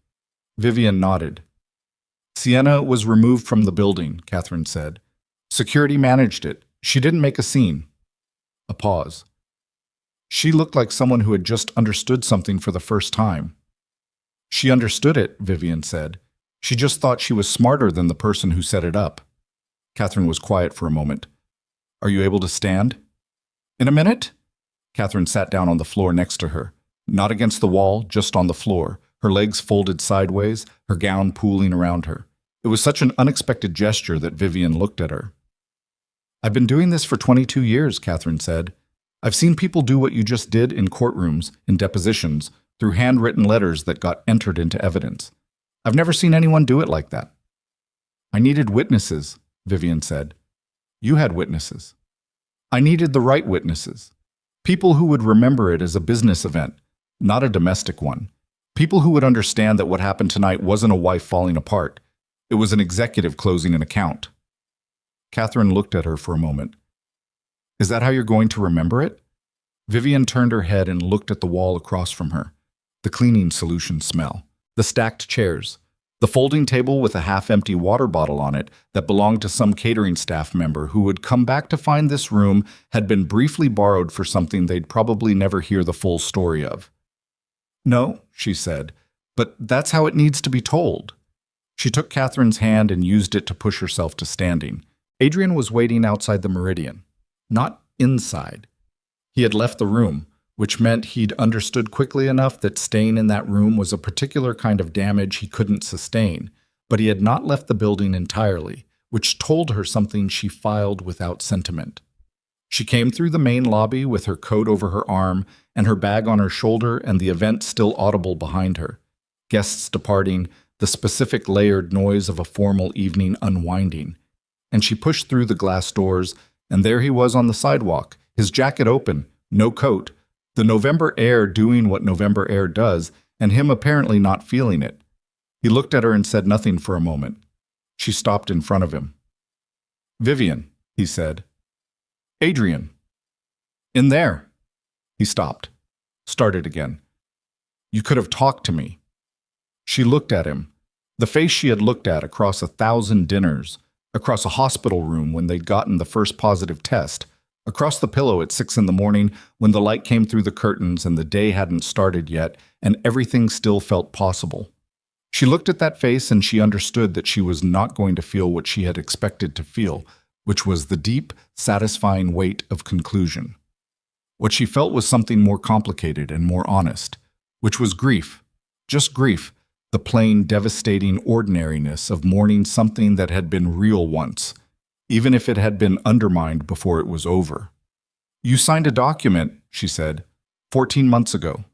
Vivian nodded. "Sienna was removed from the building," Catherine said. "Security managed it. She didn't make a scene." A pause. She looked like someone who had just understood something for the first time. "She understood it," Vivian said. "She just thought she was smarter than the person who set it up." Catherine was quiet for a moment. "Are you able to stand?" "In a minute?" Catherine sat down on the floor next to her. Not against the wall, just on the floor, her legs folded sideways, her gown pooling around her. It was such an unexpected gesture that Vivian looked at her. "I've been doing this for 22 years, Catherine said. "I've seen people do what you just did in courtrooms, in depositions, through handwritten letters that got entered into evidence. I've never seen anyone do it like that." "I needed witnesses," Vivian said. "You had witnesses." "I needed the right witnesses. People who would remember it as a business event, not a domestic one. People who would understand that what happened tonight wasn't a wife falling apart. It was an executive closing an account." Catherine looked at her for a moment. "Is that how you're going to remember it?" Vivian turned her head and looked at the wall across from her. The cleaning solution smell. The stacked chairs. The folding table with a half-empty water bottle on it that belonged to some catering staff member who would come back to find this room had been briefly borrowed for something they'd probably never hear the full story of. "No," she said, "but that's how it needs to be told." She took Catherine's hand and used it to push herself to standing. Adrian was waiting outside the Meridian, not inside. He had left the room, which meant he'd understood quickly enough that staying in that room was a particular kind of damage he couldn't sustain, but he had not left the building entirely, which told her something she filed without sentiment. She came through the main lobby with her coat over her arm and her bag on her shoulder and the event still audible behind her. Guests departing, the specific layered noise of a formal evening unwinding. And she pushed through the glass doors, and there he was on the sidewalk, his jacket open, no coat, the November air doing what November air does, and him apparently not feeling it. He looked at her and said nothing for a moment. She stopped in front of him. "Vivian," he said. "Adrian." "In there." He stopped. Started again. "You could have talked to me." She looked at him. The face she had looked at across 1,000 dinners, across a hospital room when they'd gotten the first positive test, across the pillow at 6 in the morning when the light came through the curtains and the day hadn't started yet and everything still felt possible. She looked at that face and she understood that she was not going to feel what she had expected to feel, which was the deep, satisfying weight of conclusion. What she felt was something more complicated and more honest, which was grief, just grief, the plain, devastating ordinariness of mourning something that had been real once, even if it had been undermined before it was over. "You signed a document," she said, 14 months ago.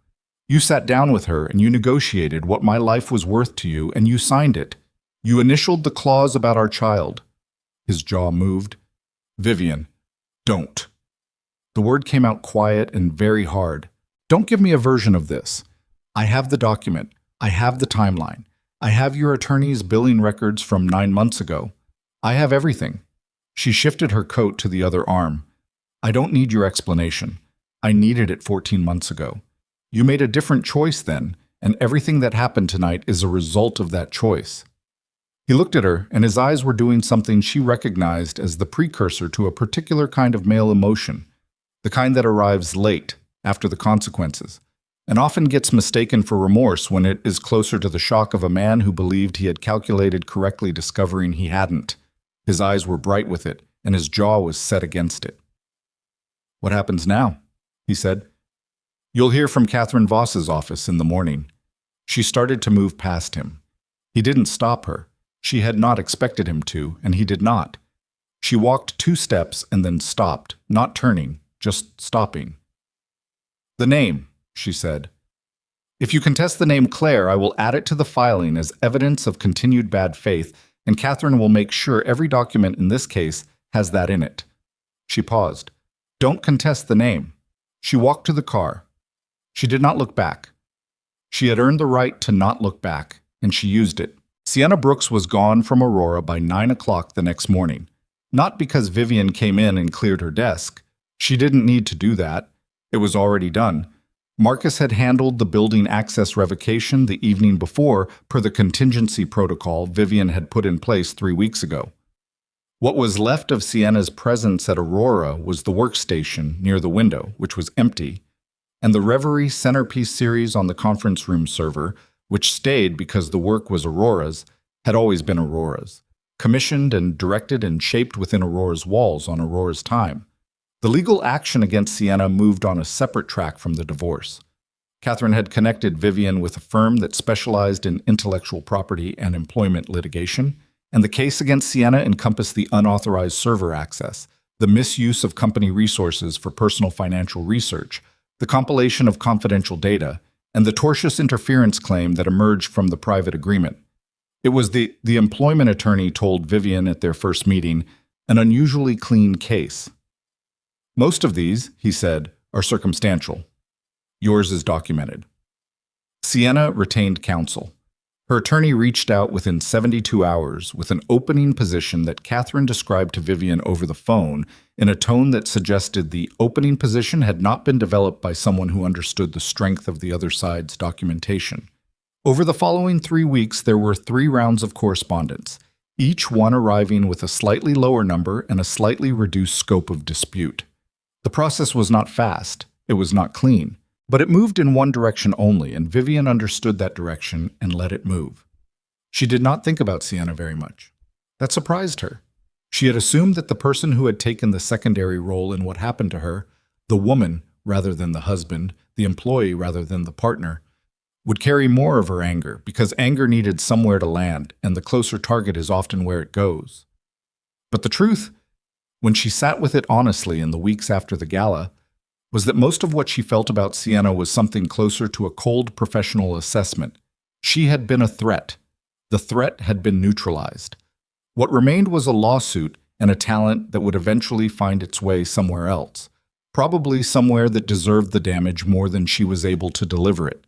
"You sat down with her and you negotiated what my life was worth to you and you signed it. You initialed the clause about our child." His jaw moved. "Vivian, don't." The word came out quiet and very hard. "Don't give me a version of this. I have the document. I have the timeline. I have your attorney's billing records from 9 months ago. I have everything." She shifted her coat to the other arm. "I don't need your explanation. I needed it 14 months ago. You made a different choice then, and everything that happened tonight is a result of that choice." He looked at her, and his eyes were doing something she recognized as the precursor to a particular kind of male emotion, the kind that arrives late, after the consequences, and often gets mistaken for remorse when it is closer to the shock of a man who believed he had calculated correctly, discovering he hadn't. His eyes were bright with it, and his jaw was set against it. "What happens now?" he said. "You'll hear from Catherine Voss's office in the morning." She started to move past him. He didn't stop her. She had not expected him to, and he did not. She walked 2 steps and then stopped, not turning, just stopping. "The name," she said. "If you contest the name Claire, I will add it to the filing as evidence of continued bad faith, and Catherine will make sure every document in this case has that in it." She paused. "Don't contest the name." She walked to the car. She did not look back. She had earned the right to not look back, and she used it. Sienna Brooks was gone from Aurora by 9 o'clock the next morning. Not because Vivian came in and cleared her desk. She didn't need to do that. It was already done. Marcus had handled the building access revocation the evening before per the contingency protocol Vivian had put in place 3 weeks ago. What was left of Sienna's presence at Aurora was the workstation near the window, which was empty, and the Reverie Centerpiece series on the conference room server, which stayed because the work was Aurora's, had always been Aurora's, commissioned and directed and shaped within Aurora's walls on Aurora's time. The legal action against Sienna moved on a separate track from the divorce. Catherine had connected Vivian with a firm that specialized in intellectual property and employment litigation, and the case against Sienna encompassed the unauthorized server access, the misuse of company resources for personal financial research, the compilation of confidential data, and the tortious interference claim that emerged from the private agreement. It was the employment attorney told Vivian at their first meeting, an unusually clean case. "Most of these," he said, "are circumstantial. Yours is documented." Sienna retained counsel. Her attorney reached out within 72 hours with an opening position that Catherine described to Vivian over the phone in a tone that suggested the opening position had not been developed by someone who understood the strength of the other side's documentation. Over the following 3 weeks, there were 3 rounds of correspondence, each one arriving with a slightly lower number and a slightly reduced scope of dispute. The process was not fast, it was not clean, but it moved in one direction only, and Vivian understood that direction and let it move. She did not think about Sienna very much. That surprised her. She had assumed that the person who had taken the secondary role in what happened to her, the woman rather than the husband, the employee rather than the partner, would carry more of her anger, because anger needed somewhere to land, and the closer target is often where it goes. But the truth, when she sat with it honestly in the weeks after the gala, was that most of what she felt about Sienna was something closer to a cold professional assessment. She had been a threat. The threat had been neutralized. What remained was a lawsuit and a talent that would eventually find its way somewhere else, probably somewhere that deserved the damage more than she was able to deliver it.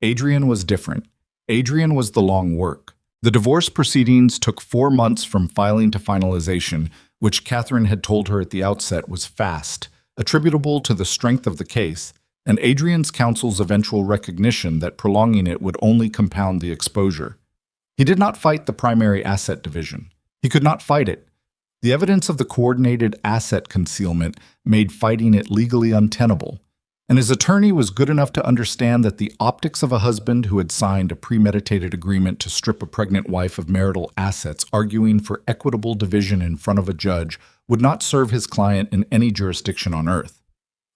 Adrian was different. Adrian was the long work. The divorce proceedings took 4 months from filing to finalization, which Catherine had told her at the outset was fast, attributable to the strength of the case, and Adrian's counsel's eventual recognition that prolonging it would only compound the exposure. He did not fight the primary asset division. He could not fight it. The evidence of the coordinated asset concealment made fighting it legally untenable, and his attorney was good enough to understand that the optics of a husband who had signed a premeditated agreement to strip a pregnant wife of marital assets, arguing for equitable division in front of a judge, would not serve his client in any jurisdiction on earth.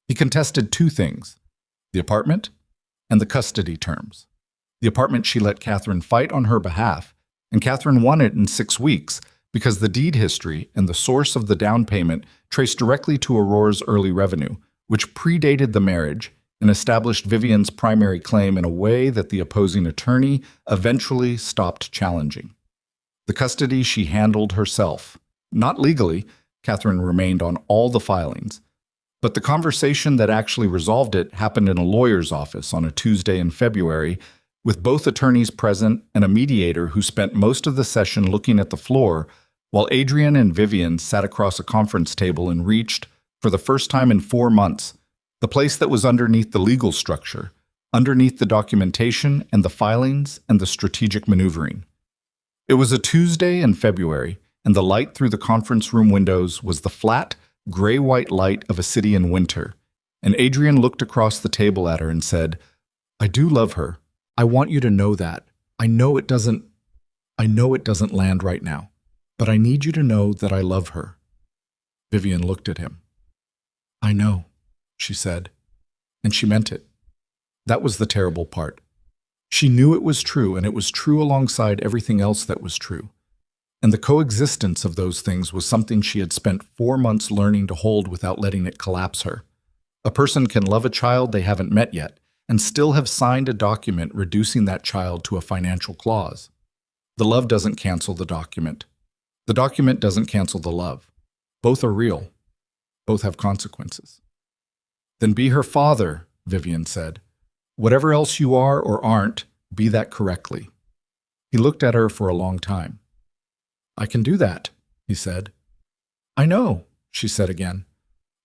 He contested 2 things, the apartment and the custody terms. The apartment she let Catherine fight on her behalf, and Catherine won it in 6 weeks because the deed history and the source of the down payment traced directly to Aurora's early revenue, which predated the marriage and established Vivian's primary claim in a way that the opposing attorney eventually stopped challenging. The custody she handled herself. Not legally, Catherine remained on all the filings, but the conversation that actually resolved it happened in a lawyer's office on a Tuesday in February, with both attorneys present and a mediator who spent most of the session looking at the floor, while Adrian and Vivian sat across a conference table and reached, for the first time in 4 months, the place that was underneath the legal structure, underneath the documentation and the filings and the strategic maneuvering. It was a Tuesday in February, and the light through the conference room windows was the flat, gray-white light of a city in winter, and Adrian looked across the table at her and said, "I do love her. I want you to know that. I know it doesn't land right now, but I need you to know that I love her." Vivian looked at him. "I know," she said, and she meant it. That was the terrible part. She knew it was true, and it was true alongside everything else that was true. And the coexistence of those things was something she had spent 4 months learning to hold without letting it collapse her. A person can love a child they haven't met yet and still have signed a document reducing that child to a financial clause. The love doesn't cancel the document. The document doesn't cancel the love. Both are real. Both have consequences. "Then be her father," Vivian said. "Whatever else you are or aren't, be that correctly." He looked at her for a long time. "I can do that," he said. "I know," she said again.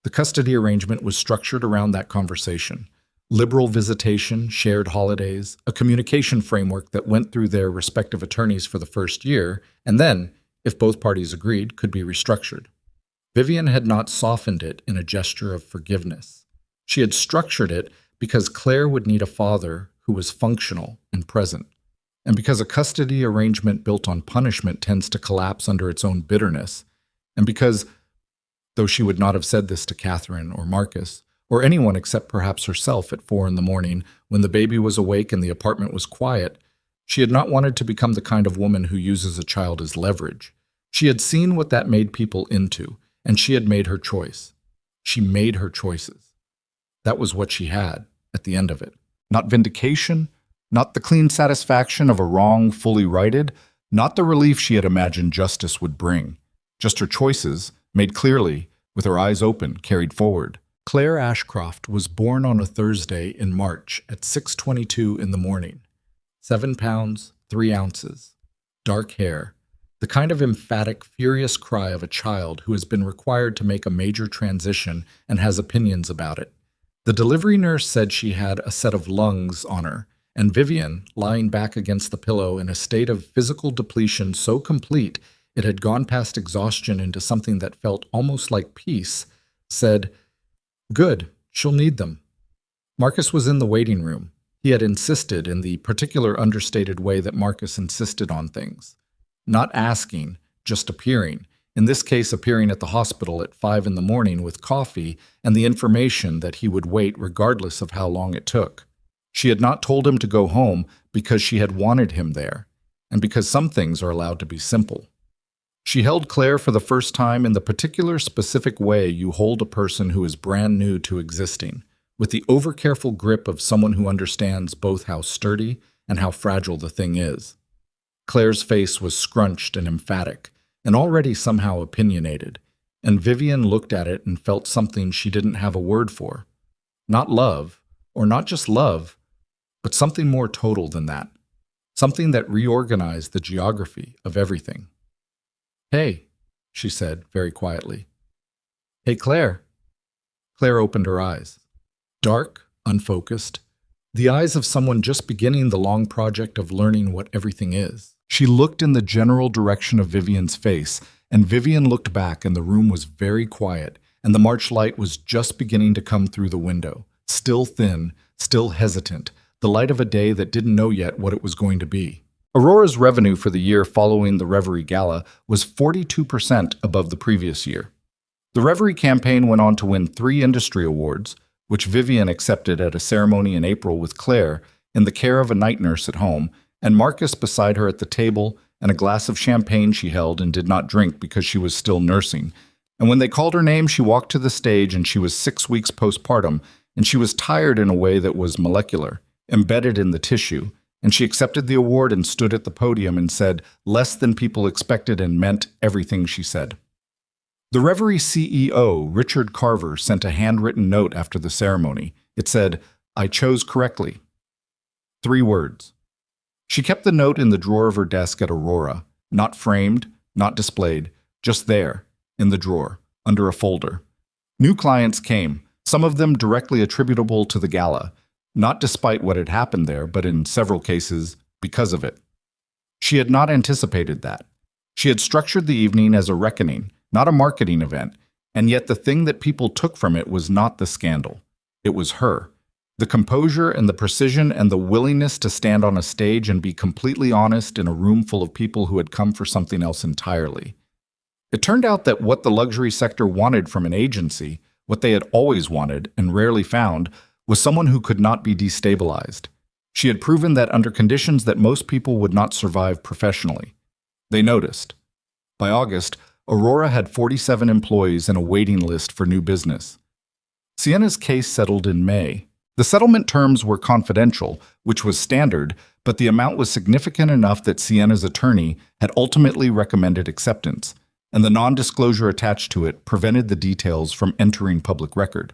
The custody arrangement was structured around that conversation. Liberal visitation, shared holidays, a communication framework that went through their respective attorneys for the first year, and then, if both parties agreed, could be restructured. Vivian had not softened it in a gesture of forgiveness. She had structured it because Claire would need a father who was functional and present, and because a custody arrangement built on punishment tends to collapse under its own bitterness, and because, though she would not have said this to Catherine or Marcus, or anyone except perhaps herself at 4 a.m. when the baby was awake and the apartment was quiet, she had not wanted to become the kind of woman who uses a child as leverage. She had seen what that made people into, and she had made her choice. She made her choices. That was what she had at the end of it. Not vindication, not the clean satisfaction of a wrong fully righted, not the relief she had imagined justice would bring. Just her choices, made clearly, with her eyes open, carried forward. Claire Ashcroft was born on a Thursday in March at 6:22 in the morning. 7 pounds, 3 ounces. Dark hair. The kind of emphatic, furious cry of a child who has been required to make a major transition and has opinions about it. The delivery nurse said she had a set of lungs on her, and Vivian, lying back against the pillow in a state of physical depletion so complete it had gone past exhaustion into something that felt almost like peace, said, "Good, she'll need them." Marcus was in the waiting room. He had insisted in the particular understated way that Marcus insisted on things. Not asking, just appearing. In this case, appearing at the hospital at 5 a.m. with coffee and the information that he would wait regardless of how long it took. She had not told him to go home because she had wanted him there, and because some things are allowed to be simple. She held Claire for the first time in the particular specific way you hold a person who is brand new to existing, with the overcareful grip of someone who understands both how sturdy and how fragile the thing is. Claire's face was scrunched and emphatic, and already somehow opinionated, and Vivian looked at it and felt something she didn't have a word for. Not love, or not just love, but something more total than that. Something that reorganized the geography of everything. "Hey," she said very quietly. "Hey, Claire." Claire opened her eyes. Dark, unfocused, the eyes of someone just beginning the long project of learning what everything is. She looked in the general direction of Vivian's face, and Vivian looked back, and the room was very quiet, and the March light was just beginning to come through the window, still thin, still hesitant, the light of a day that didn't know yet what it was going to be. Aurora's revenue for the year following the Reverie Gala was 42% above the previous year. The Reverie campaign went on to win 3 industry awards, which Vivian accepted at a ceremony in April with Claire in the care of a night nurse at home, and Marcus beside her at the table, and a glass of champagne she held and did not drink because she was still nursing. And when they called her name, she walked to the stage, and she was 6 weeks postpartum, and she was tired in a way that was molecular, embedded in the tissue, and she accepted the award and stood at the podium and said less than people expected and meant everything she said. The Reverie CEO, Richard Carver, sent a handwritten note after the ceremony. It said, "I chose correctly." 3 words. She kept the note in the drawer of her desk at Aurora, not framed, not displayed, just there, in the drawer, under a folder. New clients came, some of them directly attributable to the gala, not despite what had happened there, but in several cases, because of it. She had not anticipated that. She had structured the evening as a reckoning, not a marketing event, And yet the thing that people took from it was not the scandal. It was her. The composure and the precision and the willingness to stand on a stage and be completely honest in a room full of people who had come for something else entirely. It turned out that what the luxury sector wanted from an agency, what they had always wanted and rarely found, was someone who could not be destabilized. She had proven that under conditions that most people would not survive professionally. They noticed. By August, Aurora had 47 employees and a waiting list for new business. Sienna's case settled in May. The settlement terms were confidential, which was standard, but the amount was significant enough that Sienna's attorney had ultimately recommended acceptance, and the non-disclosure attached to it prevented the details from entering public record.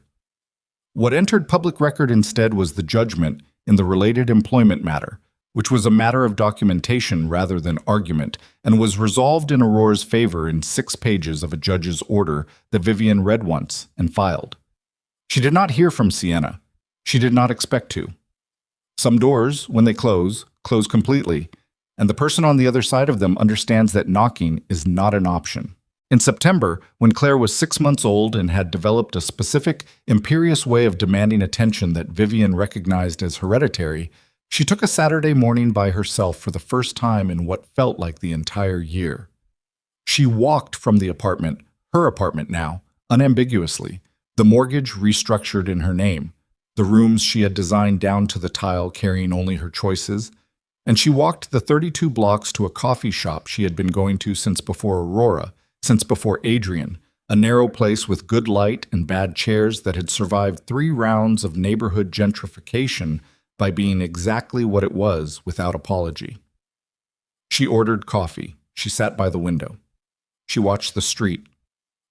What entered public record instead was the judgment in the related employment matter, which was a matter of documentation rather than argument, and was resolved in Aurora's favor in 6 pages of a judge's order that Vivian read once and filed. She did not hear from Sienna. She did not expect to. Some doors, when they close completely, and the person on the other side of them understands that knocking is not an option. In September, when Claire was 6 months old and had developed a specific, imperious way of demanding attention that Vivian recognized as hereditary, she took a Saturday morning by herself for the first time in what felt like the entire year. She walked from the apartment, her apartment now, unambiguously, the mortgage restructured in her name, the rooms she had designed down to the tile carrying only her choices, and she walked the 32 blocks to a coffee shop she had been going to since before Aurora, since before Adrian, a narrow place with good light and bad chairs that had survived 3 rounds of neighborhood gentrification by being exactly what it was without apology. She ordered coffee. She sat by the window. She watched the street.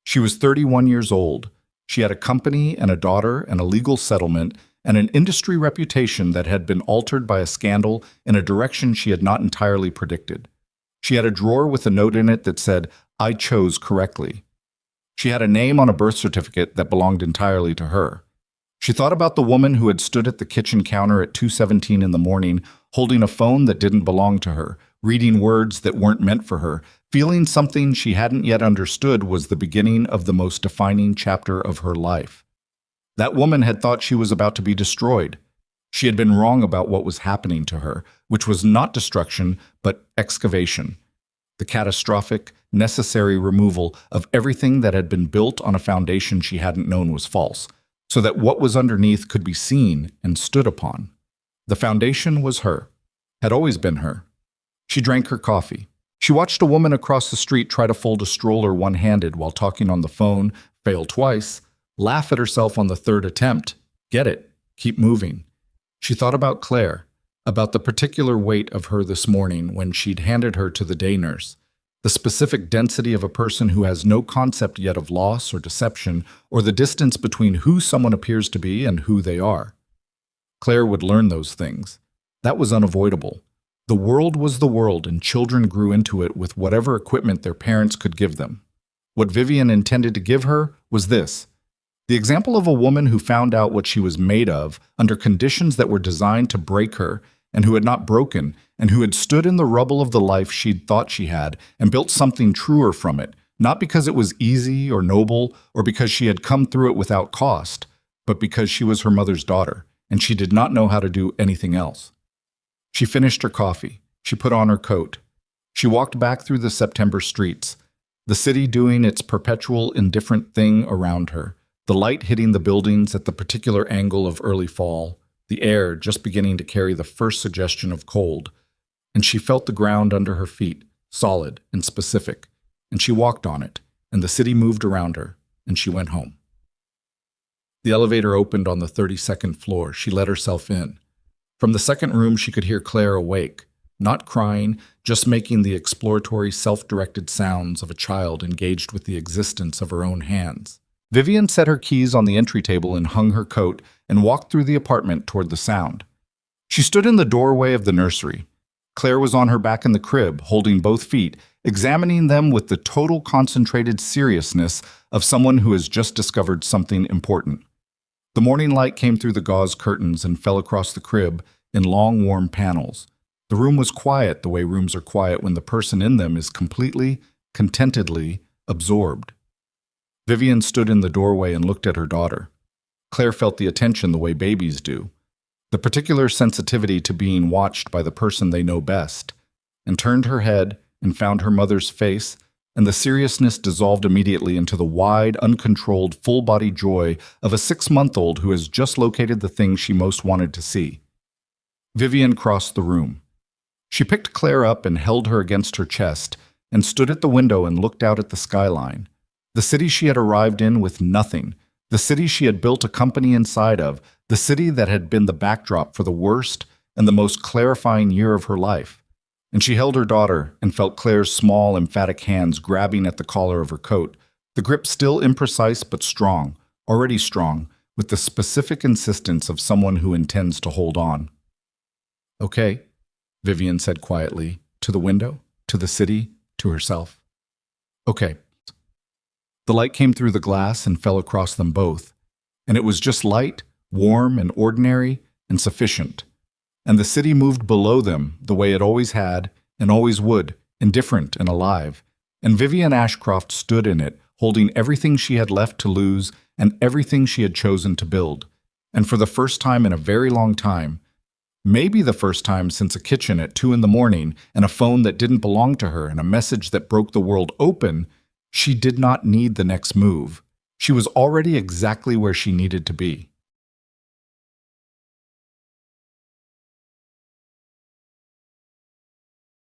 She was 31 years old. She had a company and a daughter and a legal settlement and an industry reputation that had been altered by a scandal in a direction she had not entirely predicted. She had a drawer with a note in it that said, "I chose correctly." She had a name on a birth certificate that belonged entirely to her. She thought about the woman who had stood at the kitchen counter at 2:17 in the morning, holding a phone that didn't belong to her, reading words that weren't meant for her, feeling something she hadn't yet understood was the beginning of the most defining chapter of her life. That woman had thought she was about to be destroyed. She had been wrong about what was happening to her, which was not destruction, but excavation. The catastrophic, necessary removal of everything that had been built on a foundation she hadn't known was false, so that what was underneath could be seen and stood upon. The foundation was her, had always been her. She drank her coffee. She watched a woman across the street try to fold a stroller one-handed while talking on the phone, fail twice, laugh at herself on the 3rd attempt, get it, keep moving. She thought about Claire, about the particular weight of her this morning when she'd handed her to the day nurse, the specific density of a person who has no concept yet of loss or deception or the distance between who someone appears to be and who they are. Claire would learn those things. That was unavoidable. The world was the world, and children grew into it with whatever equipment their parents could give them. What Vivian intended to give her was this: the example of a woman who found out what she was made of under conditions that were designed to break her, and who had not broken, and who had stood in the rubble of the life she'd thought she had and built something truer from it, not because it was easy or noble or because she had come through it without cost, but because she was her mother's daughter, and she did not know how to do anything else. She finished her coffee. She put on her coat. She walked back through the September streets, the city doing its perpetual indifferent thing around her, the light hitting the buildings at the particular angle of early fall, the air just beginning to carry the first suggestion of cold, and she felt the ground under her feet, solid and specific, and she walked on it, and the city moved around her, and she went home. The elevator opened on the 32nd floor. She let herself in. From the second room, she could hear Claire awake, not crying, just making the exploratory, self-directed sounds of a child engaged with the existence of her own hands. Vivian set her keys on the entry table and hung her coat and walked through the apartment toward the sound. She stood in the doorway of the nursery. Claire was on her back in the crib, holding both feet, examining them with the total concentrated seriousness of someone who has just discovered something important. The morning light came through the gauze curtains and fell across the crib in long, warm panels. The room was quiet the way rooms are quiet when the person in them is completely, contentedly absorbed. Vivian stood in the doorway and looked at her daughter. Claire felt the attention the way babies do, the particular sensitivity to being watched by the person they know best, and turned her head and found her mother's face, and the seriousness dissolved immediately into the wide, uncontrolled, full-body joy of a 6-month-old who has just located the thing she most wanted to see. Vivian crossed the room. She picked Claire up and held her against her chest, and stood at the window and looked out at the skyline. The city she had arrived in with nothing, the city she had built a company inside of, the city that had been the backdrop for the worst and the most clarifying year of her life. And she held her daughter and felt Claire's small, emphatic hands grabbing at the collar of her coat, the grip still imprecise but strong, already strong, with the specific insistence of someone who intends to hold on. "Okay," Vivian said quietly, to the window, to the city, to herself. "Okay." The light came through the glass and fell across them both, and it was just light, warm and ordinary and sufficient. And the city moved below them the way it always had and always would, indifferent and alive. And Vivian Ashcroft stood in it, holding everything she had left to lose and everything she had chosen to build. And for the first time in a very long time, maybe the first time since a kitchen at 2 a.m. and a phone that didn't belong to her and a message that broke the world open, she did not need the next move. She was already exactly where she needed to be.